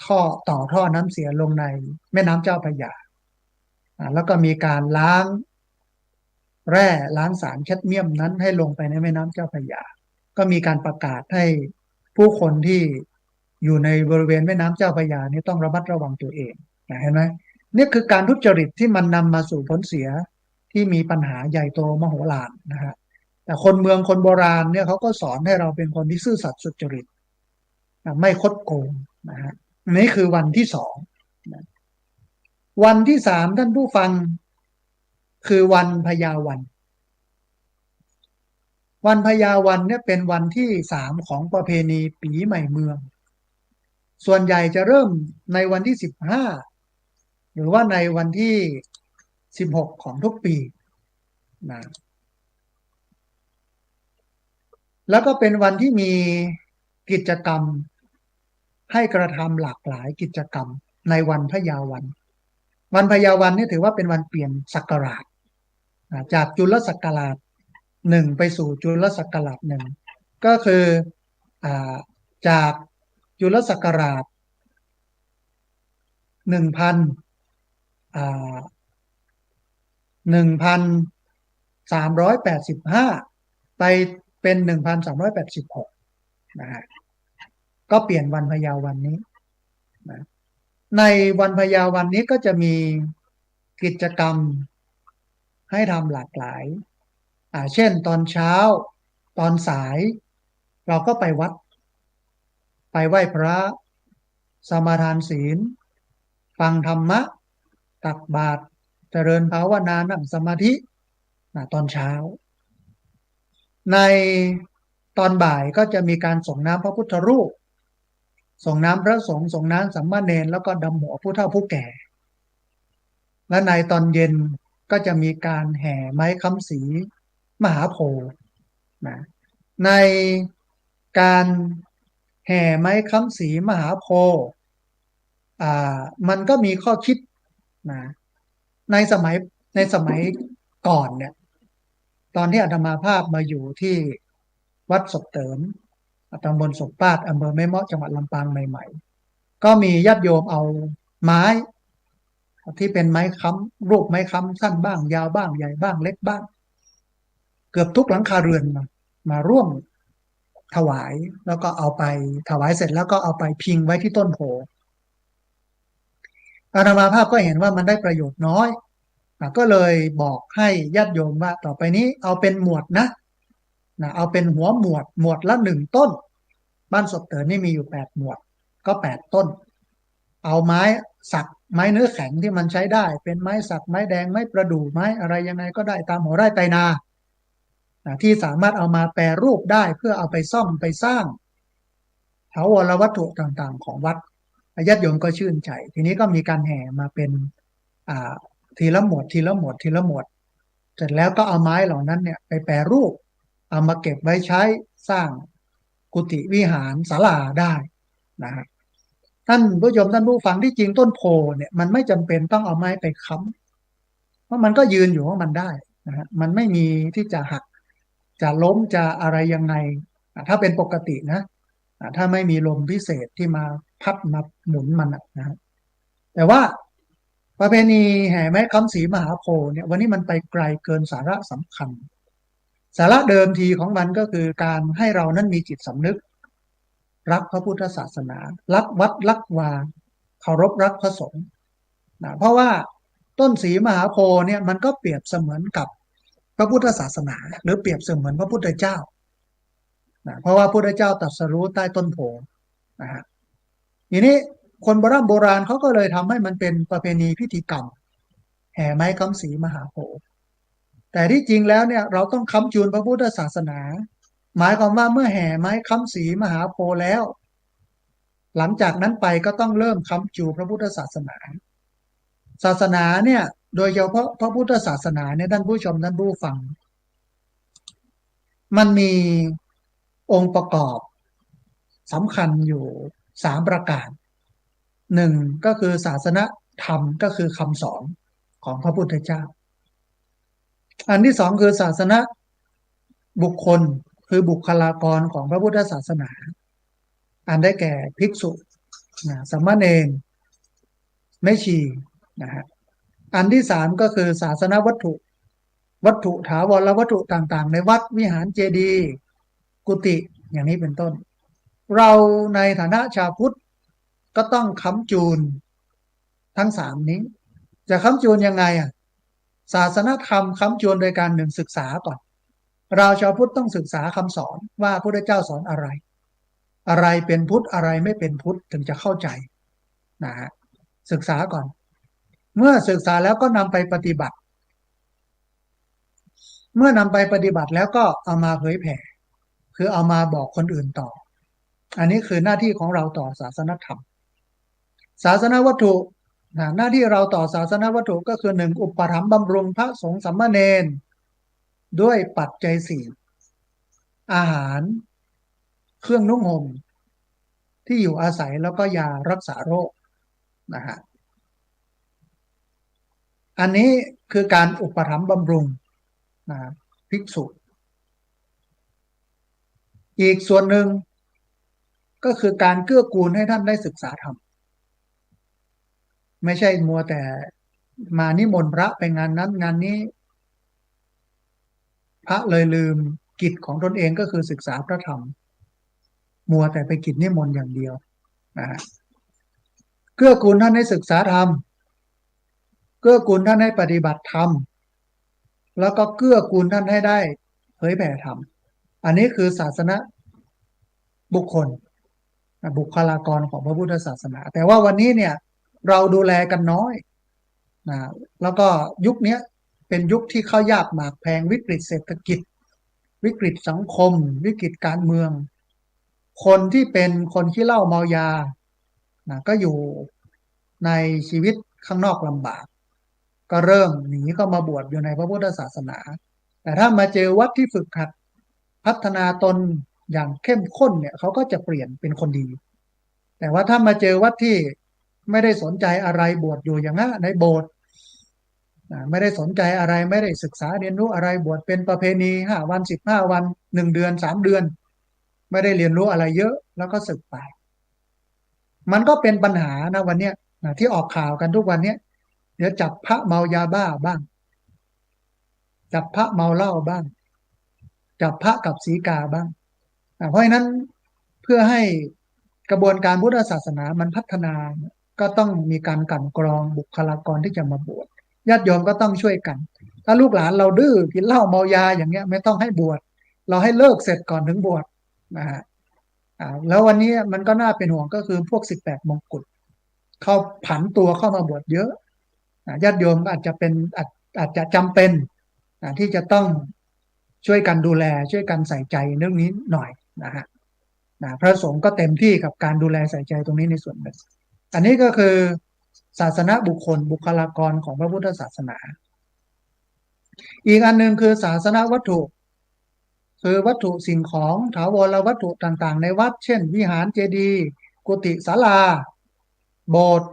ท่อต่อท่อน้ำเสียลงในแม่น้ำเจ้าพระยาแล้วก็มีการล้างแร่ล้างสารแคดเมียมนั้นให้ลงไปในแม่น้ำเจ้าพระยาก็มีการประกาศให้ผู้คนที่อยู่ในบริเวณแม่น้ำเจ้าพระยานี่ต้องระมัดระวังตัวเองเห็นไหมนี่คือการทุจริตที่มันนำมาสู่ผลเสียที่มีปัญหาใหญ่โตมโหฬารนะฮะแต่คนเมืองคนโบราณเนี่ยเขาก็สอนให้เราเป็นคนที่ซื่อสัตย์สุจริตไม่คดโกงนะฮะนี่คือวันที่สองวันที่สามท่านผู้ฟังคือวันพญาวันวันพญาวันเนี่ยเป็นวันที่สามของประเพณีปีใหม่เมืองส่วนใหญ่จะเริ่มในวันที่15หรือว่าในวันที่16ของทุกปีนะแล้วก็เป็นวันที่มีกิจกรรมให้กระทำหลากหลายกิจกรรมในวันพญาวัน วันพญาวันนี่ถือว่าเป็นวันเปลี่ยนศักราชจากจุลศักราชหนึ่งไปสู่จุลศักราชหนึ่งก็คืออ่าจากจุลศักราช1,000อ่า1,385ไปเป็น1,386นะฮะก็เปลี่ยนวันพญาวันนี้นะในวันพญาวันนี้ก็จะมีกิจกรรมให้ทำหลากหลายเช่นตอนเช้าตอนสายเราก็ไปวัดไปไหว้พระสมาทานศีลฟังธรรมะตักบาตรเจริญภาวนานั่งสมาธิตอนเช้าในตอนบ่ายก็จะมีการส่งน้ำพระพุทธรูปส่งน้ำพระสงฆ์ส่งน้ำสามเณรแล้วก็ดำหัวผู้เฒ่าผู้แก่และในตอนเย็นก็จะมีการแห่ไม้ค้ำสีมหาโพธิ์นะในการแห่ไม้ค้ำสีมหาโพธิ์มันก็มีข้อคิดนะในสมัยในสมัยก่อนเนี่ยตอนที่อาตมาภาพมาอยู่ที่วัดศพเติมตำบลศพปาดอำเภอแม่เมาะจังหวัดลำปางใหม่ๆก็มีญาติโยมเอาไม้ที่เป็นไม้ค้ำรูปไม้ค้ำสั้นบ้างยาวบ้างใหญ่บ้างเล็กบ้างเกือบทุกหลังคาเรือนมาร่วมถวายแล้วก็เอาไปถวายเสร็จแล้วก็เอาไปพิงไว้ที่ต้นโพอาตมาภาพก็เห็นว่ามันได้ประโยชน์น้อยก็เลยบอกให้ญาติโยมว่าต่อไปนี้เอาเป็นหมวดนะเอาเป็นหัวหมวดละ1 ต้นบ้านศพเต๋อนี่มีอยู่8 หมวดก็8 ต้นเอาไม้สักไม้เนื้อแข็งที่มันใช้ได้เป็นไม้สักไม้แดงไม้ประดู่ไม้อะไรยังไงก็ได้ตามหัวไร่ไตนาที่สามารถเอามาแปรรูปได้เพื่อเอาไปซ่อมไปสร้างถาวรวัตถุต่างๆของวัดญาติโยมก็ชื่นใจทีนี้ก็มีการแห่มาเป็นอ่าทีละหมวดทีละหมวดทีละหมวดเสร็จแล้วก็เอาไม้เหล่านั้นเนี่ยไปแปรรูปเอามาเก็บไว้ใช้สร้างกุฏิวิหารศาลาได้นะฮะท่านผู้ชมท่านผู้ฟังที่จริงต้นโพเนี่ยมันไม่จำเป็นต้องเอาไม้ไปค้ำเพราะมันก็ยืนอยู่ของมันได้นะฮะมันไม่มีที่จะหักจะล้มจะอะไรยังไงถ้าเป็นปกตินะถ้าไม่มีลมพิเศษที่มาพัดมาหมุนมันนะฮะแต่ว่าประเพณีแห่ไม้ค้ำศรีมหาโพธิ์เนี่ยวันนี้มันไปไกลเกินสาระสำคัญสาระเดิมทีของมันก็คือการให้เรานั้นมีจิตสำนึกรักพระพุทธศาสนารักวัดรักวาเคารพรักพระสงฆ์เพราะว่าต้นศรีมหาโพธิ์เนี่ยมันก็เปรียบเสมือนกับพระพุทธศาสนาหรือเปรียบเสมือนพระพุทธเจ้าเพราะว่าพระพุทธเจ้าตรัสรู้ใต้ต้นโพธิ์นะฮะทีนี้คนโบราณเขาก็เลยทำให้มันเป็นประเพณีพิธีกรรมแห่ไม้ค้ำศรีมหาโพธิ์แต่ที่จริงแล้วเนี่ยเราต้องค้ำจูนพระพุทธศาสนาหมายความว่าเมื่อแห่ไม้ค้ำศรีมหาโพธิ์แล้วหลังจากนั้นไปก็ต้องเริ่มค้ำจูพระพุทธศาสนาศาสนาเนี่ยโดยเฉพาะพระพุทธศาสนาเนี่ยท่านผู้ชมท่านผู้ฟัง มันมีองค์ประกอบสำคัญอยู่3 ประการหนึ่งก็คือศาสนธรรมก็คือคำสอนของพระพุทธเจ้าอันที่สองคือศาสนบุคคลคือบุคลากรของพระพุทธศาสนาอันได้แก่ภิกษุสามเณรแม่ชีนะฮะอันที่สามก็คือศาสนวัตถุถาวรวัตถุต่างๆในวัดวิหารเจดีย์กุฏิอย่างนี้เป็นต้นเราในฐานะชาวพุทธก็ต้องค้ำจูนทั้งสามนี้จะค้ำจูนยังไงอ่ะศาสนธรรมค้ำจูนโดยการหนึ่งศึกษาก่อนเราชาวพุทธต้องศึกษาคำสอนว่าพระพุทธเจ้าสอนอะไรอะไรเป็นพุทธอะไรไม่เป็นพุทธถึงจะเข้าใจนะฮะศึกษาก่อนเมื่อศึกษาแล้วก็นำไปปฏิบัติเมื่อนำไปปฏิบัติแล้วก็เอามาเผยแผ่คือเอามาบอกคนอื่นต่ออันนี้คือหน้าที่ของเราต่อศาสนธรรมศาสนวัตถุหน้าที่เราต่อศาสนวัตถุก็คือหนึ่งอุปถัมภ์บำรุงพระสงฆ์สามเณรด้วยปัจจัยสี่อาหารเครื่องนุ่งห่มที่อยู่อาศัยแล้วก็ยารักษาโรคนะฮะอันนี้คือการอุปถัมภ์บำรุงนะภิกษุอีกส่วนหนึ่งก็คือการเกื้อกูลให้ท่านได้ศึกษาธรรมไม่ใช่มัวแต่มานิมนต์พระไปงานนั้นงานนี้พระเลยลืมกิจของตนเองก็คือศึกษาพระธรรมมัวแต่ไปกิจนิมนต์อย่างเดียวนะฮะเกื้อกูลท่านให้ศึกษาธรรมเกื้อกูลท่านให้ปฏิบัติธรรมแล้วก็เกื้อกูลท่านให้ได้เผยแผ่ธรรมอันนี้คือศาสนบุคคลบุคลากรของพระพุทธศาสนาแต่ว่าวันนี้เนี่ยเราดูแลกันน้อยนะแล้วก็ยุคนี้เป็นยุคที่เข้ายากหมากแพงวิกฤตเศรษฐกิจวิกฤตสังคมวิกฤตการเมืองคนที่เป็นคนขี้เหล้าเมายาก็อยู่ในชีวิตข้างนอกลำบากก็เริ่มหนีเข้ามาบวชอยู่ในพระพุทธศาสนาแต่ถ้ามาเจอวัดที่ฝึกหัดพัฒนาตนอย่างเข้มข้นเนี่ยเขาก็จะเปลี่ยนเป็นคนดีแต่ว่าถ้ามาเจอวัดที่ไม่ได้สนใจอะไรบวชอยู่อย่างนั้นในโบสถ์ไม่ได้สนใจอะไรไม่ได้ศึกษาเรียนรู้อะไรบวชเป็นประเพณี5 วัน15 วัน1 เดือน3 เดือนไม่ได้เรียนรู้อะไรเยอะแล้วก็สึกไปมันก็เป็นปัญหานะวันเนี้ยที่ออกข่าวกันทุกวันเนี้ยเดี๋ยวจับพระเมายาบ้าบ้างจับพระเมาเหล้าบ้างจับพระกับสีกาบ้างเพราะฉะนั้นเพื่อให้กระบวนการพุทธศาสนามันพัฒนาก็ต้องมีการกลั่นกรองบุคลากรที่จะมาบวชญาติโยมก็ต้องช่วยกันถ้าลูกหลานเราดื้อกินเหล้าเมายาอย่างเงี้ยไม่ต้องให้บวชเราให้เลิกเสร็จก่อนถึงบวชนะฮะแล้ววันนี้มันก็น่าเป็นห่วงก็คือพวก18 มงกุฎเขาผันตัวเข้ามาบวชเยอะญาติโยมก็อาจจะเป็นอาจจะจำเป็นที่จะต้องช่วยกันดูแลช่วยกันใส่ใจเรื่องนี้หน่อยนะฮะพระสงฆ์ก็เต็มที่กับการดูแลใส่ใจตรงนี้ในส่วนหนึ่งอันนี้ก็คือศาสนบุคคลบุคลากรของพระพุทธศาสนาอีกอันหนึ่งคือศาสนวัตถุคือวัตถุสิ่งของถาวรวัตถุต่างๆในวัดเช่นวิหารเจดีย์กุฏิศาลาโบสถ์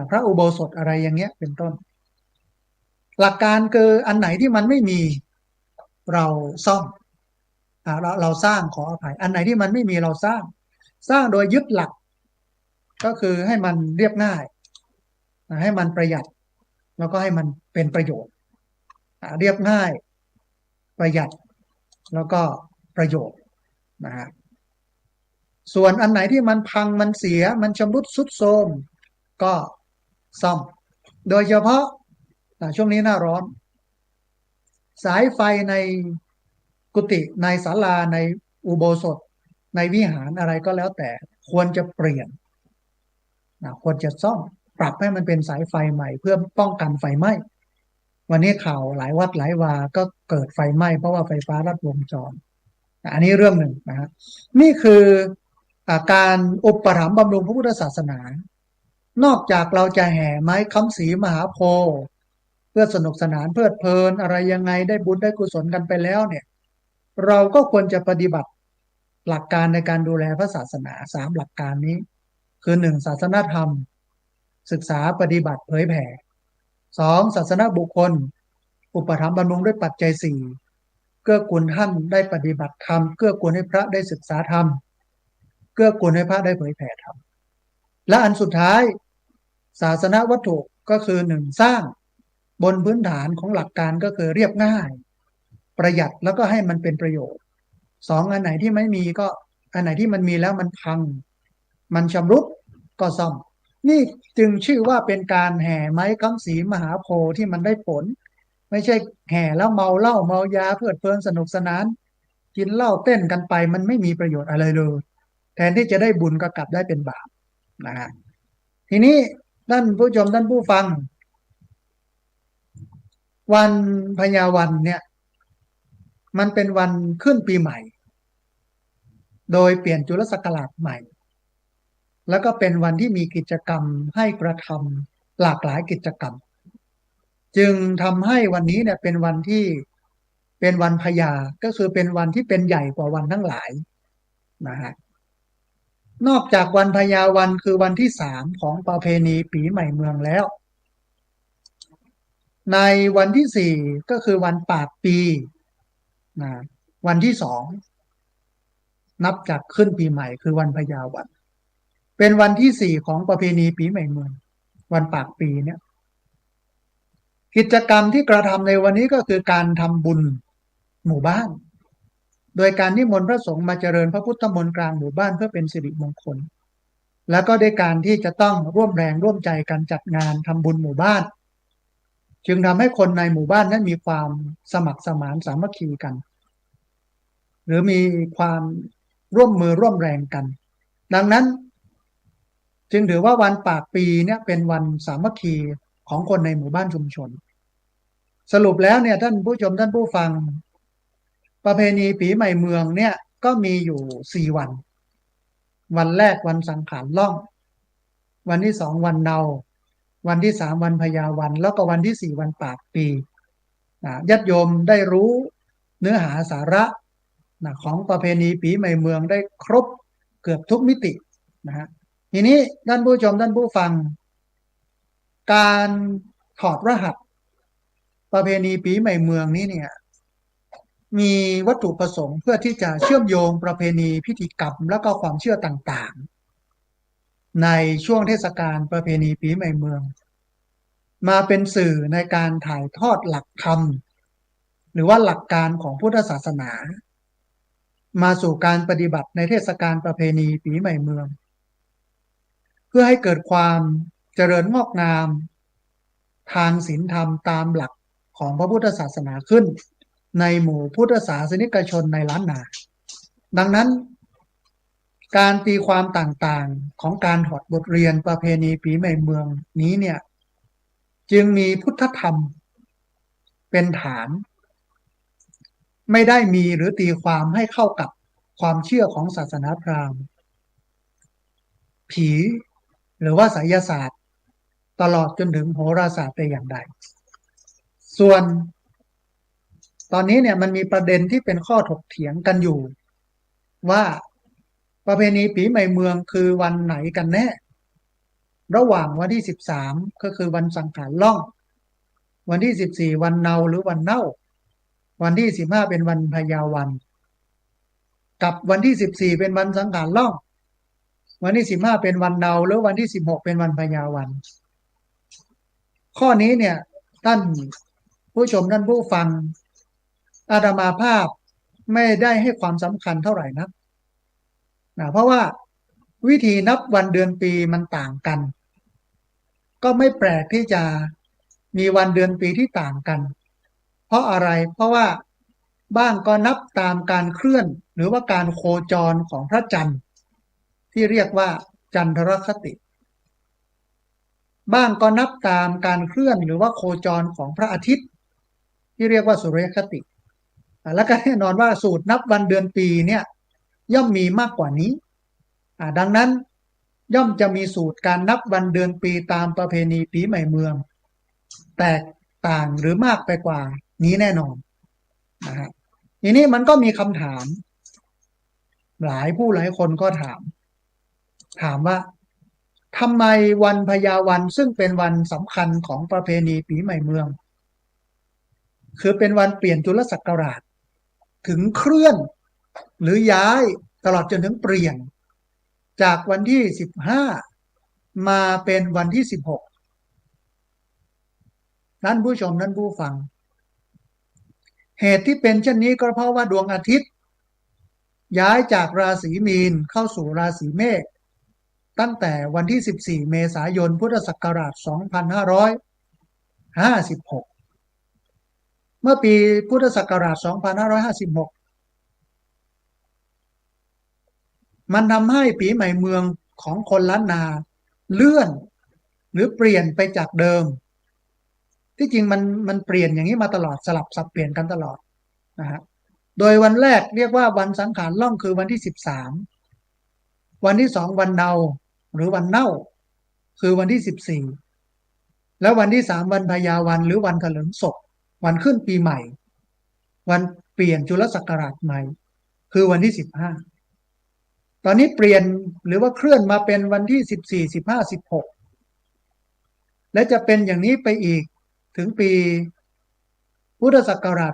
พระอุโบสถอะไรอย่างเงี้ยเป็นต้นหลักการคืออันไหนที่มันไม่มีเราซ่อมเราสร้างขออภัยอันไหนที่มันไม่มีเราสร้างโดยยึดหลักก็คือให้มันเรียบง่ายให้มันประหยัดแล้วก็ให้มันเป็นประโยชน์เรียบง่ายประหยัดแล้วก็ประโยชน์นะฮะส่วนอันไหนที่มันพังมันเสียมันชำรุดทรุดโทรมก็ซ่อมโดยเฉพาะช่วงนี้หน้าร้อนสายไฟในกุฏิในศาลาในอุโบสถในวิหารอะไรก็แล้วแต่ควรจะเปลี่ยนควรจะซ่อมปรับให้มันเป็นสายไฟใหม่เพื่อป้องกันไฟไหม้วันนี้ข่าวหลายวัดหลายวาก็เกิดไฟไหม้เพราะว่าไฟฟ้าลัดวงจรอันนี้เรื่องหนึ่งนะฮะนี่คือการอุปถัมภ์บำรุงพระพุทธศาสนานอกจากเราจะแห่ไม้ค้ำศรีมหาโพธิ์เพื่อสนุกสนานเพลิดเพลินอะไรยังไงได้บุญได้กุศลกันไปแล้วเนี่ย เราก็ควรจะปฏิบัติหลักการในการดูแลพระศาสนาสามหลักการนี้คือหนึ่งศาสนธรรมศึกษาปฏิบัติเผยแผ่สองศาสนบุคคลอุปถัมภ์บำรุงด้วยปัจจัยสี่เกื้อกูลท่านได้ปฏิบัติธรรมเกื้อกูลให้พระได้ศึกษาธรรมเกื้อกูลให้พระได้เผยแผ่ธรรมและอันสุดท้ายศาสนวัตถุก็คือหนึ่งสร้างบนพื้นฐานของหลักการก็คือเรียบง่ายประหยัดแล้วก็ให้มันเป็นประโยชน์สองอันไหนที่ไม่มีก็อันไหนที่มันมีแล้วมันพังมันชำรุดก็ซ่อมนี่จึงชื่อว่าเป็นการแห่ไม้คำศรีมหาโพธิ์ที่มันได้ผลไม่ใช่แห่แล้วเมาเหล้าเมายาเพลิดเพลินสนุกสนานกินเหล้าเต้นกันไปมันไม่มีประโยชน์อะไรเลยแทนที่จะได้บุญก็กลับได้เป็นบาปนะฮะทีนี้ท่านผู้ชมท่านผู้ฟังวันพญาวันเนี่ยมันเป็นวันขึ้นปีใหม่โดยเปลี่ยนจุลศักราชใหม่แล้วก็เป็นวันที่มีกิจกรรมให้กระทำหลากหลายกิจกรรมจึงทำให้วันนี้เนี่ยเป็นวันที่เป็นวันพญาก็คือเป็นวันที่เป็นใหญ่กว่าวันทั้งหลายนะฮะนอกจากวันพญาวันคือวันที่สามของประเพณีปีใหม่เมืองแล้วในวันที่สี่ก็คือวันปากปีนะวันที่สองนับจากขึ้นปีใหม่คือวันพญาวันเป็นวันที่สี่ของประเพณีปีใหม่เมืองวันปากปีเนี่ยกิจกรรมที่กระทำในวันนี้ก็คือการทำบุญหมู่บ้านโดยการนิมนต์พระสงฆ์มาเจริญพระพุทธมนต์กลางหมู่บ้านเพื่อเป็นสิริมงคลแล้วก็ด้วยการที่จะต้องร่วมแรงร่วมใจกันจัดงานทำบุญหมู่บ้านจึงทำให้คนในหมู่บ้านนั้นมีความสมัครสมานสามัคคีกันหรือมีความร่วมมือร่วมแรงกันดังนั้นจึงถือว่าวันปากปีเนี่ยเป็นวันสามัคคีของคนในหมู่บ้านชุมชนสรุปแล้วเนี่ยท่านผู้ชมท่านผู้ฟังประเพณีปีใหม่เมืองเนี่ยก็มีอยู่สี่วันวันแรกวันสังขารล่องวันที่สองวันเนาวันที่สามวันพญาวันแล้วก็วันที่สี่วันปากปีญาติโยมได้รู้เนื้อหาสาระของประเพณีปีใหม่เมืองได้ครบเกือบทุกมิตินะฮะทีนี้ท่านผู้ชมท่านผู้ฟังการถอดรหัสประเพณีปีใหม่เมืองนี้เนี่ยมีวัตถุประสงค์เพื่อที่จะเชื่อมโยงประเพณีพิธีกรรมและก็ความเชื่อต่างๆในช่วงเทศกาลประเพณีปีใหม่เมืองมาเป็นสื่อในการถ่ายทอดหลักธรรมหรือว่าหลักการของพุทธศาสนามาสู่การปฏิบัติในเทศกาลประเพณีปีใหม่เมืองเพื่อให้เกิดความเจริญงอกงามทางศีลธรรมตามหลักของพระพุทธศาสนาขึ้นในหมู่พุทธศาสนิกชนในล้านนาดังนั้นการตีความต่างๆของการถอดบทเรียนประเพณีปีใหม่เมืองนี้เนี่ยจึงมีพุทธธรรมเป็นฐานไม่ได้มีหรือตีความให้เข้ากับความเชื่อของศาสนาพราหมณ์ผีหรือว่าไสยศาสตร์ตลอดจนถึงโหราศาสตร์แต่อย่างใดส่วนตอนนี้เนี่ยมันมีประเด็นที่เป็นข้อถกเถียงกันอยู่ว่าประเพณีปีใหม่เมืองคือวันไหนกันแน่ระหว่างวันที่13ก็คือวันสังขารล่องวันที่14วันเนาหรือวันเน่าวันที่15เป็นวันพญาวันกับวันที่14เป็นวันสังขารล่องวันที่15เป็นวันเนาหรือวันที่16เป็นวันพญาวันข้อนี้เนี่ยท่านผู้ชมท่านผู้ฟังอาตมาภาพไม่ได้ให้ความสำคัญเท่าไหร่นะเพราะว่าวิธีนับวันเดือนปีมันต่างกันก็ไม่แปลกที่จะมีวันเดือนปีที่ต่างกันเพราะอะไรเพราะว่าบ้างก็นับตามการเคลื่อนหรือว่าการโคจรของพระจันทร์ที่เรียกว่าจันทรคติบ้างก็นับตามการเคลื่อนหรือว่าโคจรของพระอาทิตย์ที่เรียกว่าสุริยคติและก็แน่นอนว่าสูตรนับวันเดือนปีเนี่ยย่อมมีมากกว่านี้ดังนั้นย่อมจะมีสูตรการนับวันเดือนปีตามประเพณีปีใหม่เมืองแตกต่างหรือมากไปกว่านี้แน่นอนนะฮะ ทีนี้มันก็มีคำถามหลายผู้หลายคนก็ถามว่าทำไมวันพญาวันซึ่งเป็นวันสำคัญของประเพณีปีใหม่เมืองคือเป็นวันเปลี่ยนจุลศักราชถึงเคลื่อนหรือย้ายตลอดจนถึงเปลี่ยนจากวันที่15มาเป็นวันที่16ท่านผู้ชมท่านผู้ฟังเหตุที่เป็นเช่นนี้ก็เพราะว่าดวงอาทิตย์ย้ายจากราศีมีนเข้าสู่ราศีเมษตั้งแต่วันที่14เมษายนพุทธศักราช2556เมื่อปีพุทธศักราช2556มันทำให้ปีใหม่เมืองของคนล้านนาเลื่อนหรือเปลี่ยนไปจากเดิมที่จริงมันเปลี่ยนอย่างนี้มาตลอดสลับสับเปลี่ยนกันตลอดนะฮะโดยวันแรกเรียกว่าวันสังขารล่องคือวันที่13วันที่2วันเนาหรือวันเน่าคือวันที่14แล้ววันที่3วันพญาวันหรือวันเถลิงศพวันขึ้นปีใหม่วันเปลี่ยนจุลศักราชใหม่คือวันที่15ตอนนี้เปลี่ยนหรือว่าเคลื่อนมาเป็นวันที่14 15 16และจะเป็นอย่างนี้ไปอีกถึงปีพุทธศักราช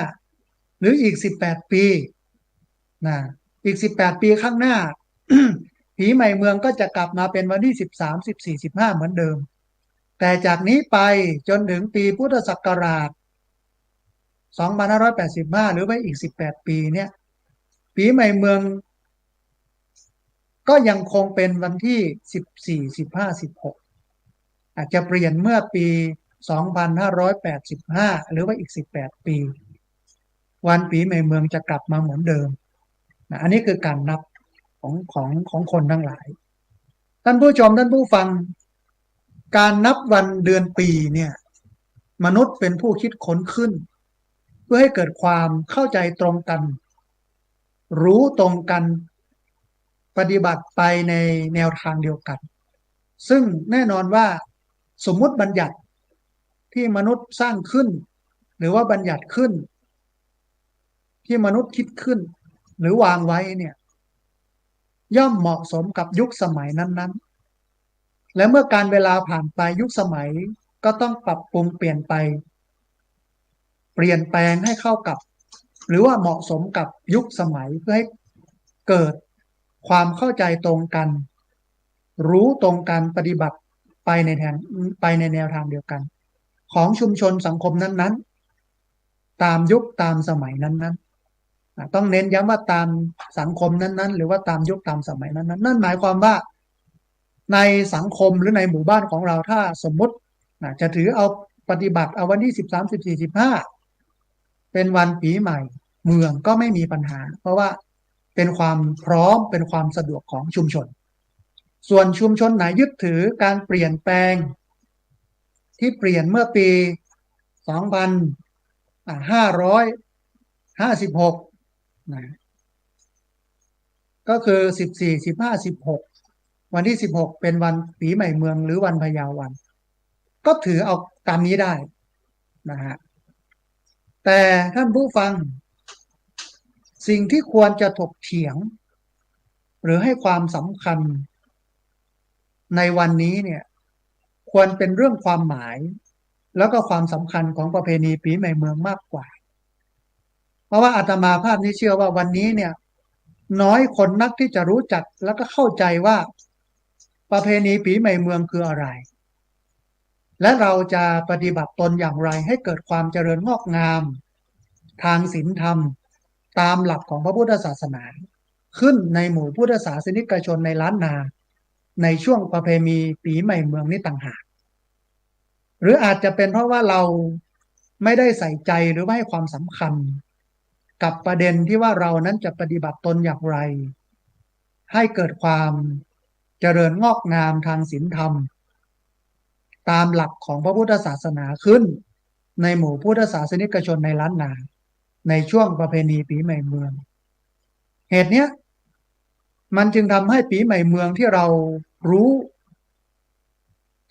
2585หรืออีก18ปีนะอีก18ปีข้างหน้าผีใหม่เมืองก็จะกลับมาเป็นวันที่13 14 15เหมือนเดิมแต่จากนี้ไปจนถึงปีพุทธศักราช2585หรือไปอีก18ปีเนี่ยปีใหม่เมืองก็ยังคงเป็นวันที่14 15 16อาจจะเปลี่ยนเมื่อปี2585หรือว่าอีก18ปีวันปีใหม่เมืองจะกลับมาเหมือนเดิมนะอันนี้คือการนับของคนทั้งหลายท่านผู้ชมท่านผู้ฟังการนับวันเดือนปีเนี่ยมนุษย์เป็นผู้คิดค้นขึ้นเพื่อให้เกิดความเข้าใจตรงกันรู้ตรงกันปฏิบัติไปในแนวทางเดียวกันซึ่งแน่นอนว่าสมมุติบัญญัติที่มนุษย์สร้างขึ้นหรือว่าบัญญัติขึ้นที่มนุษย์คิดขึ้นหรือวางไว้เนี่ยย่อมเหมาะสมกับยุคสมัยนั้นๆและเมื่อการเวลาผ่านไปยุคสมัยก็ต้องปรับปรุงเปลี่ยนไปเปลี่ยนแปลงให้เข้ากับหรือว่าเหมาะสมกับยุคสมัยเพื่อให้เกิดความเข้าใจตรงกันรู้ตรงกันปฏิบัติไปในแนวทางเดียวกันของชุมชนสังคมนั้นๆตามยุคตามสมัยนั้นๆต้องเน้นย้ำว่าตามสังคมนั้นๆหรือว่าตามยุคตามสมัยนั้นๆนั่นหมายความว่าในสังคมหรือในหมู่บ้านของเราถ้าสมมุติจะถือเอาปฏิบัติเอาวันที่13 14 15เป็นวันปีใหม่เมืองก็ไม่มีปัญหาเพราะว่าเป็นความพร้อมเป็นความสะดวกของชุมชนส่วนชุมชนไหนยึดถือการเปลี่ยนแปลงที่เปลี่ยนเมื่อปี2556นะก็คือ14 15 16วันที่16เป็นวันปีใหม่เมืองหรือวันพญาวันก็ถือเอาตามนี้ได้นะฮะแต่ท่านผู้ฟังสิ่งที่ควรจะถกเถียงหรือให้ความสำคัญในวันนี้เนี่ยควรเป็นเรื่องความหมายแล้วก็ความสำคัญของประเพณีปีใหม่เมืองมากกว่าเพราะว่าอาตมาภาพนี้เชื่อว่าวันนี้เนี่ยน้อยคนนักที่จะรู้จักแล้วก็เข้าใจว่าประเพณีปีใหม่เมืองคืออะไรและเราจะปฏิบัติตนอย่างไรให้เกิดความเจริญงอกงามทางศีลธรรมตามหลักของพระพุทธศาสนาขึ้นในหมู่พุทธศาสนิกชนในล้านนาในช่วงประเพณีปีใหม่เมืองนี้ต่างหากหรืออาจจะเป็นเพราะว่าเราไม่ได้ใส่ใจหรือว่าให้ความสำคัญกับประเด็นที่ว่าเรานั้นจะปฏิบัติตนอย่างไรให้เกิดความเจริญงอกงามทางศีลธรรมตามหลักของพระพุทธศาสนาขึ้นในหมู่พุทธศาสนิกชนในล้านนาในช่วงประเพณีปีใหม่เมืองเหตุเนี้ยมันจึงทำให้ปีใหม่เมืองที่เรารู้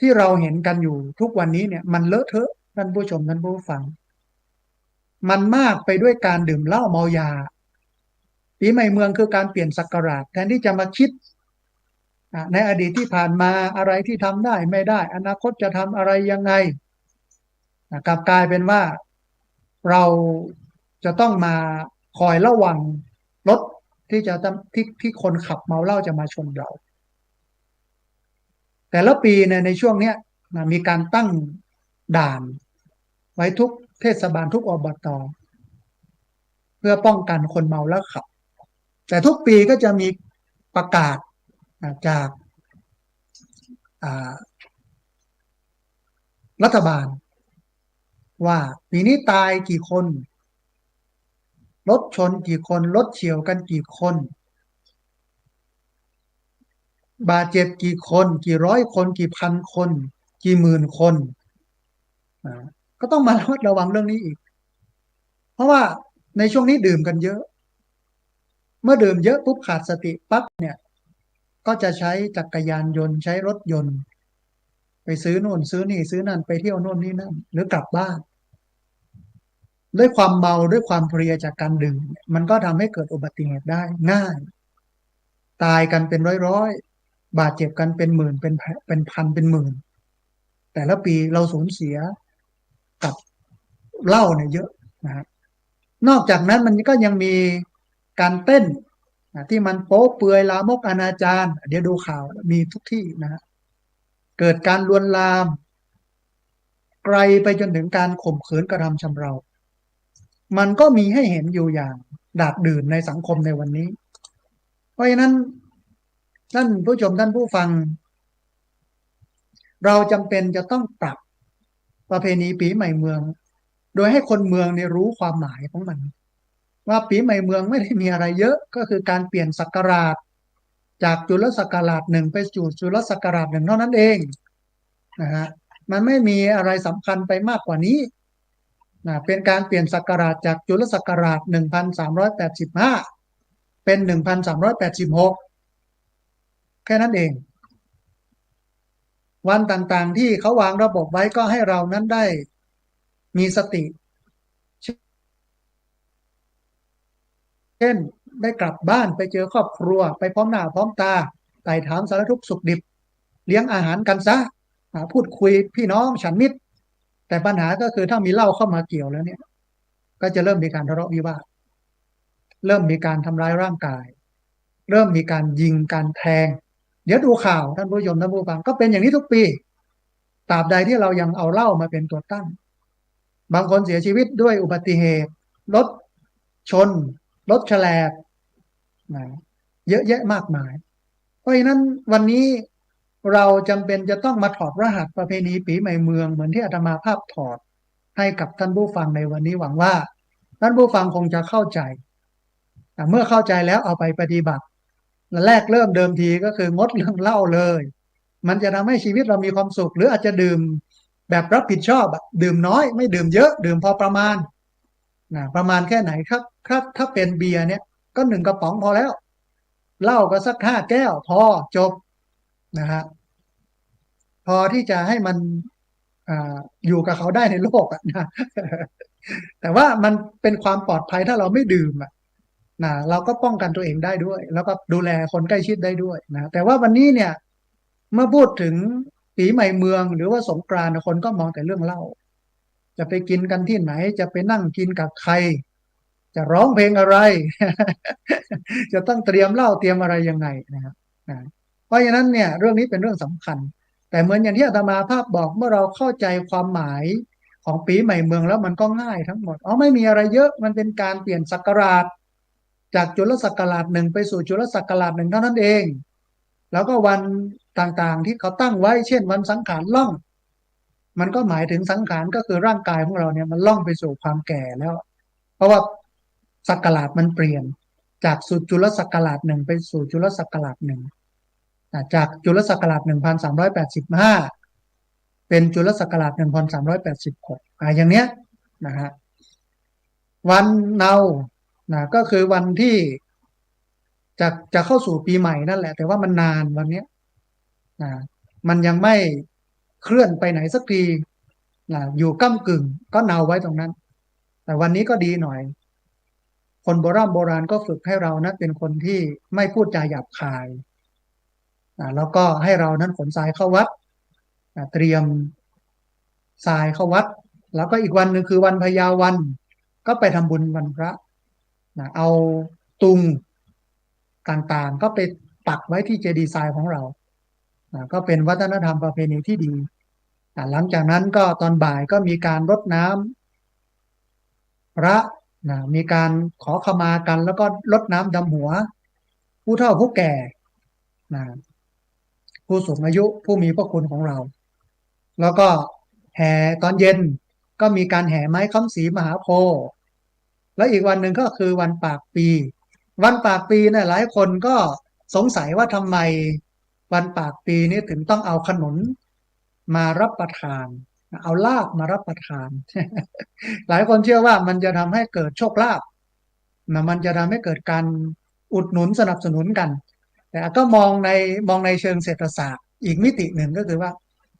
ที่เราเห็นกันอยู่ทุกวันนี้เนี่ยมันเลอะเทอะท่านผู้ชมท่านผู้ฟัง มันมากไปด้วยการดื่มเหล้าเมายาปีใหม่เมืองคือการเปลี่ยนศักราชแทนที่จะมาคิดในอดีตที่ผ่านมาอะไรที่ทำได้ไม่ได้อนาคตจะทำอะไรยังไงกลับกลายเป็นว่าเราจะต้องมาคอยระวังรถที่จะที่คนขับเมาเหล้าจะมาชนเราแต่ละปีในช่วงเนี้ยมีการตั้งด่านไว้ทุกเทศบาลทุกอบตเพื่อป้องกันคนเมาแล้วขับแต่ทุกปีก็จะมีประกาศจากอ่ารัฐบาลว่าปีนี้ตายกี่คนรถชนกี่คนรถเฉี่ยวกันกี่คนบาดเจ็บกี่คนกี่ร้อยคนกี่พันคนกี่หมื่นคนอ่าก็ต้องมาระมัดระวังเรื่องนี้อีกเพราะว่าในช่วงนี้ดื่มกันเยอะเมื่อดื่มเยอะปุ๊บขาดสติปั๊บเนี่ยก็จะใช้จักรยานยนต์ใช้รถยนต์ไปซื้อโน่นซื้อนี่ซื้อนั่นไปเที่ยวโน่นนี่นั่นหรือกลับบ้านด้วยความเมาด้วยความเพลียจากการดื่มมันก็ทำให้เกิดอุบัติเหตุได้ง่ายตายกันเป็นร้อยบาดเจ็บกันเป็นหมื่นเป็นพันเป็นหมื่นแต่ละปีเราสูญเสียกับเหล้าเนี่ยเยอะนะฮะนอกจากนั้นมันก็ยังมีการเต้นที่มันโป๊เปลือยลามกอนาจารเดี๋ยวดูข่าวมีทุกที่นะฮะเกิดการลวนลามไกลไปจนถึงการข่มขืนกระทำชำเรามันก็มีให้เห็นอยู่อย่างดาดดื่นในสังคมในวันนี้เพราะฉะนั้นท่านผู้ชมท่านผู้ฟังเราจำเป็นจะต้องปรับประเพณีปีใหม่เมืองโดยให้คนเมืองเนี่ยรู้ความหมายของมันว่าปีใหม่เมืองไม่ได้มีอะไรเยอะก็คือการเปลี่ยนศักราชจากจุลศักราชหนึ่งไปสู่จุลศักราชหนึ่งเท่านั้นเองนะฮะมันไม่มีอะไรสำคัญไปมากกว่านี้เป็นการเปลี่ยนศักราชจากจุลศักราช1385เป็น1386แค่นั้นเองวันต่างๆที่เขาวางระบบไว้ก็ให้เรานั้นได้มีสติ เช่นได้กลับบ้านไปเจอครอบครัวไปพร้อมหน้าพร้อมตาไต่ถามสารทุกข์สุขดิบเลี้ยงอาหารกันซะพูดคุยพี่น้องฉันมิตรแต่ปัญหาก็คือถ้ามีเหล้าเข้ามาเกี่ยวแล้วเนี่ยก็จะเริ่มมีการทะเลาะวิวาทเริ่มมีการทำร้ายร่างกายเริ่มมีการยิงการแทงเดี๋ยวดูข่าวท่านผู้ชมท่านผู้ฟังก็เป็นอย่างนี้ทุกปีตราบใดที่เรายังเอาเหล้ามาเป็นตัวตั้งบางคนเสียชีวิตด้วยอุบัติเหตุรถชนรถแฉลบนะเยอะแยะมากมายเพราะฉะนั้นวันนี้เราจำเป็นจะต้องมาถอดรหัสประเพณีปีใหม่เมืองเหมือนที่อาตมาภาพถอดให้กับท่านผู้ฟังในวันนี้หวังว่าท่านผู้ฟังคงจะเข้าใจแต่เมื่อเข้าใจแล้วเอาไปปฏิบัติแรกเริ่มเดิมทีก็คืองดเรื่องเหล้าเลยมันจะทำให้ชีวิตเรามีความสุขหรืออาจจะดื่มแบบรับผิดชอบอะดื่มน้อยไม่ดื่มเยอะดื่มพอประมาณประมาณแค่ไหนครับถ้าเป็นเบียร์เนี่ยก็หนึ่งกระป๋องพอแล้วเหล้าก็สัก5 แก้วพอจบนะฮะพอที่จะให้มันอ่าอยู่กับเขาได้ในโลกอ่ะนะแต่ว่ามันเป็นความปลอดภัยถ้าเราไม่ดื่มอ่ะเราก็ป้องกันตัวเองได้ด้วยแล้วก็ดูแลคนใกล้ชิดได้ด้วยนะแต่ว่าวันนี้เนี่ยเมื่อพูดถึงปีใหม่เมืองหรือว่าสงกรานต์คนก็มองแต่เรื่องเหล้าจะไปกินกันที่ไหนจะไปนั่งกินกับใครจะร้องเพลงอะไรจะต้องเตรียมเหล้าเตรียมอะไรยังไงนะครับนะเพราะฉะนั้นเนี่ยเรื่องนี้เป็นเรื่องสำคัญแต่เหมือนอย่างที่อาตมาภาพบอกเมื่อเราเข้าใจความหมายของปีใหม่เมืองแล้วมันก็ง่ายทั้งหมดไม่มีอะไรเยอะมันเป็นการเปลี่ยนศักราชจากจุลศักราชหนึ่งไปสู่จุลศักราชหนึ่งเท่านั้นเองแล้วก็วันต่างๆที่เขาตั้งไว้เช่นวันสังขารล่องมันก็หมายถึงสังขารก็คือร่างกายของเราเนี่ยมันล่องไปสู่ความแก่แล้ว เพราะว่าศักราชมันเปลี่ยนจากสู่จุลศักราชหนึ่งไปสู่จุลศักราชหนึ่งจากจุลศักราช1385เป็นจุลศักราช1386อย่างเนี้ยนะฮะวันเนาก็คือวันที่จะเข้าสู่ปีใหม่นั่นแหละแต่ว่ามันนานวันเนี้ยนะมันยังไม่เคลื่อนไปไหนสักทีอยู่ก้ำกึ่งก็เนาไว้ตรงนั้น แต่วันนี้ก็ดีหน่อยคนโบราณก็ฝึกให้เรานั้นเป็นคนที่ไม่พูดจาหยาบคายแล้วก็ให้เรานั้นขนทรายเข้าวัดเตรียมทรายเข้าวัดแล้วก็อีกวันหนึ่งคือวันพญาวันก็ไปทำบุญวันพระเอาตุงต่างๆก็ไปปักไว้ที่เจดีย์ทรายของเราก็เป็นวัฒนธรรมประเพณีที่ดีหลังจากนั้นก็ตอนบ่ายก็มีการรดน้ำพระมีการขอขมากันแล้วก็รดน้ำดำหัวผู้เฒ่าผู้แก่นะผู้สูงอายุผู้มีพระคุณของเราแล้วก็แห่ตอนเย็นก็มีการแห่ไม้ค้ำศรีมหาโพธิ์แล้วอีกวันหนึ่งก็คือวันปากปีวันปากปีเนี่ยหลายคนก็สงสัยว่าทำไมวันปากปีนี้ถึงต้องเอาขนุนมารับประทานเอาลาบมารับประทานหลายคนเชื่อว่ามันจะทำให้เกิดโชคลาภมันจะทำให้เกิดการอุดหนุนสนับสนุนกันแต่ก็มองในเชิงเศรษฐศาสตร์อีกมิติหนึ่งก็คือว่า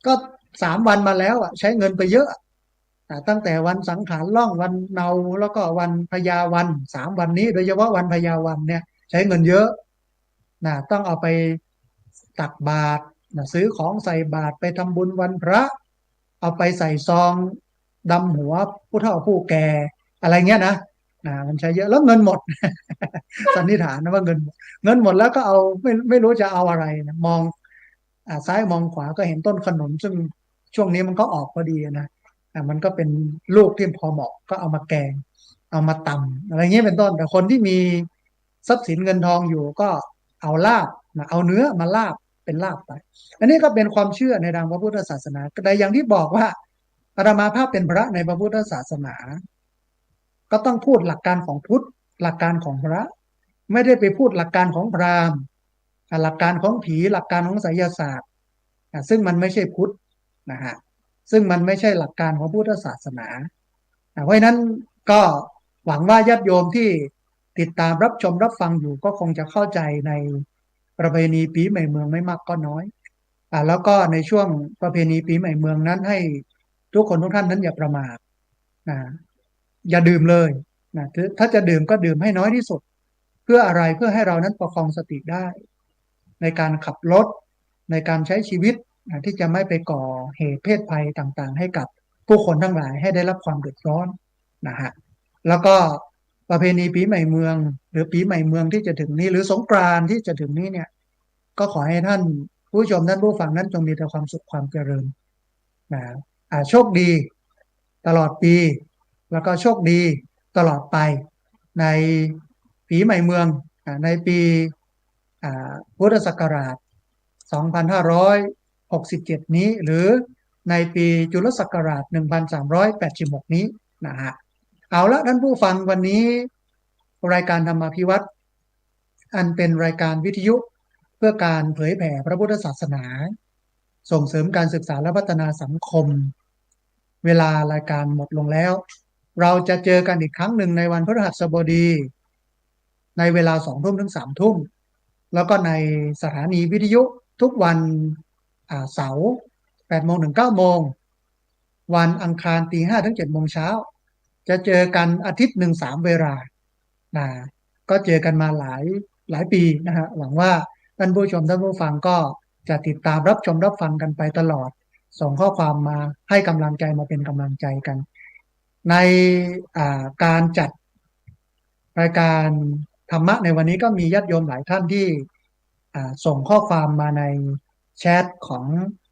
ก็3 วันมาแล้วอ่ะใช้เงินไปเยอะตั้งแต่วันสังขารล่องวันเนาแล้วก็วันพญาวัน3 วันนี้โดยเฉพาะวันพญาวันเนี่ยใช้เงินเยอะต้องเอาไปตักบาตรซื้อของใส่บาตรไปทำบุญวันพระเอาไปใส่ซองดำหัวผู้เฒ่าผู้แก่อะไรเงี้ยนะมันใช้เยอะแล้วเงินหมดสันนิษฐานนะว่าเงินหมดแล้วก็เอาไม่รู้จะเอาอะไรนะมองซ้ายมองขวาก็เห็นต้นขนุนซึ่งช่วงนี้มันก็ออกพอดีนะมันก็เป็นลูกที่พอเหมาะก็เอามาแกงเอามาตำอะไรเงี้ยเป็นต้นแต่คนที่มีทรัพย์สินเงินทองอยู่ก็เอาลาบเอาเนื้อมาลาบเป็นลาบไปอันนี้ก็เป็นความเชื่อในทางพระพุทธศาสนาแต่อย่างที่บอกว่าอาตมาภาพเป็นพระในพระพุทธศาสนาก็ต้องพูดหลักการของพุทธหลักการของพระไม่ได้ไปพูดหลักการของพราหมณ์หลักการของผีหลักการของไสยศาสตร์ซึ่งมันไม่ใช่พุทธนะฮะซึ่งมันไม่ใช่หลักการของพุทธศาสนาเพราะฉะนั้นก็หวังว่าญาติโยมที่ติดตามรับชมรับฟังอยู่ก็คงจะเข้าใจในประเพณีปีใหม่เมืองไม่มากก็น้อยแล้วก็ในช่วงประเพณีปีใหม่เมืองนั้นให้ทุกคนทุกท่านนั้นอย่าประมาทนะอย่าดื่มเลยนะถ้าจะดื่มก็ดื่มให้น้อยที่สุดเพื่ออะไรเพื่อให้เรานั้นประคองสติได้ในการขับรถในการใช้ชีวิตที่จะไม่ไปก่อเหตุเพศภัยต่างๆให้กับผู้คนทั้งหลายให้ได้รับความเดือดร้อนนะฮะแล้วก็ประเพณีปีใหม่เมืองหรือปีใหม่เมืองที่จะถึงนี้หรือสงกรานต์ที่จะถึงนี้เนี่ยก็ขอให้ท่านผู้ชมท่านผู้ฟังนั้นจงมีแต่ความสุขความเจริญนะโชคดีตลอดปีแล้วก็โชคดีตลอดไปในปีใหม่เมืองในปีพุทธศักราช2567นี้หรือในปีจุลศักราช1386นี้นะฮะเอาละท่านผู้ฟังวันนี้รายการธรรมาภิวัตน์อันเป็นรายการวิทยุเพื่อการเผยแผ่พระพุทธศาสนาส่งเสริมการศึกษาและพัฒนาสังคมเวลารายการหมดลงแล้วเราจะเจอกันอีกครั้งหนึ่งในวันพฤหัสบดีในเวลา20:00 ถึง 3:00แล้วก็ในสถานีวิทยุทุกวันเสาร์8 โมงถึง 9 โมงวันอังคาร5:00 ถึง 7 โมงเช้าจะเจอกันอาทิตย์หนึ่ง3 เวลานะก็เจอกันมาหลายปีนะฮะหวังว่าท่านผู้ชมท่านผู้ฟังก็จะติดตามรับชมรับฟังกันไปตลอดส่งข้อความมาให้กำลังใจมาเป็นกำลังใจกันในการจัดรายการธรรมะในวันนี้ก็มีญาติโยมหลายท่านที่ส่งข้อความมาในแชทของ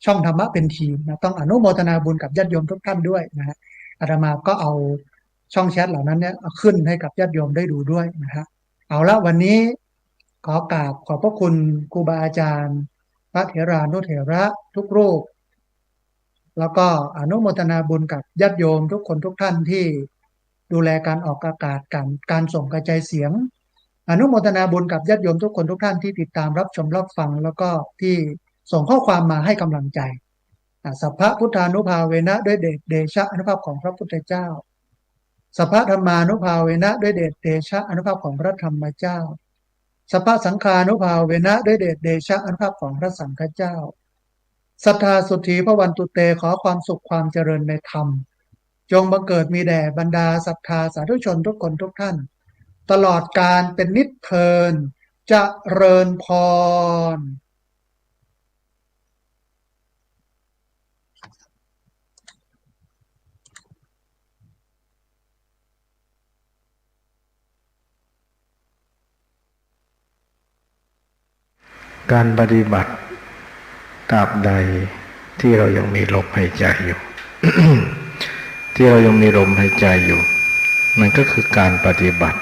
ช่องธรรมะเป็นทีมนะต้องอนุโมทนาบุญกับญาติโยมทุกท่านด้วยนะฮะอาตมาก็เอาช่องแชทเหล่านั้นเนี่ยขึ้นให้กับญาติโยมได้ดูด้วยนะฮะเอาละวันนี้ขอกราบขอบพระคุณครูบาอาจารย์พระเถรานุเถระทุกรูปแล้วก็อนุโมทนาบุญกับญาติโยมทุกคนทุกท่านที่ดูแลการออกอากาศการส่งกระจายเสียงอนุโมทนาบุญกับญาติโยมทุกคนทุกท่านที่ติดตามรับชมรับฟังแล้วก็ที่ส่งข้อความมาให้กำลังใจสัพพะพุทธานุภาเวนะด้วยเดชะอนุภาพของพระพุทธเจ้าสัพพะธรรมานุภาเวนะด้วยเดชะอนุภาพของพระธรรมเจ้าสัพพะสังฆานุภาเวนะด้วยเดชะอนุภาพของพระสังฆเจ้าศรัทธาสุทธีพระวันตุเตขอความสุขความเจริญในธรรม จงบังเกิดมีแด่บรรดาศรัทธาสาธุชนทุกคนทุกท่านตลอดกาลเป็นนิจเทินเจริญพรการปฏิบัติตราบใดที่เรายังมีลมหายใจอยู่ ที่เรายังมีลมหายใจอยู่มันก็คือการปฏิบัติ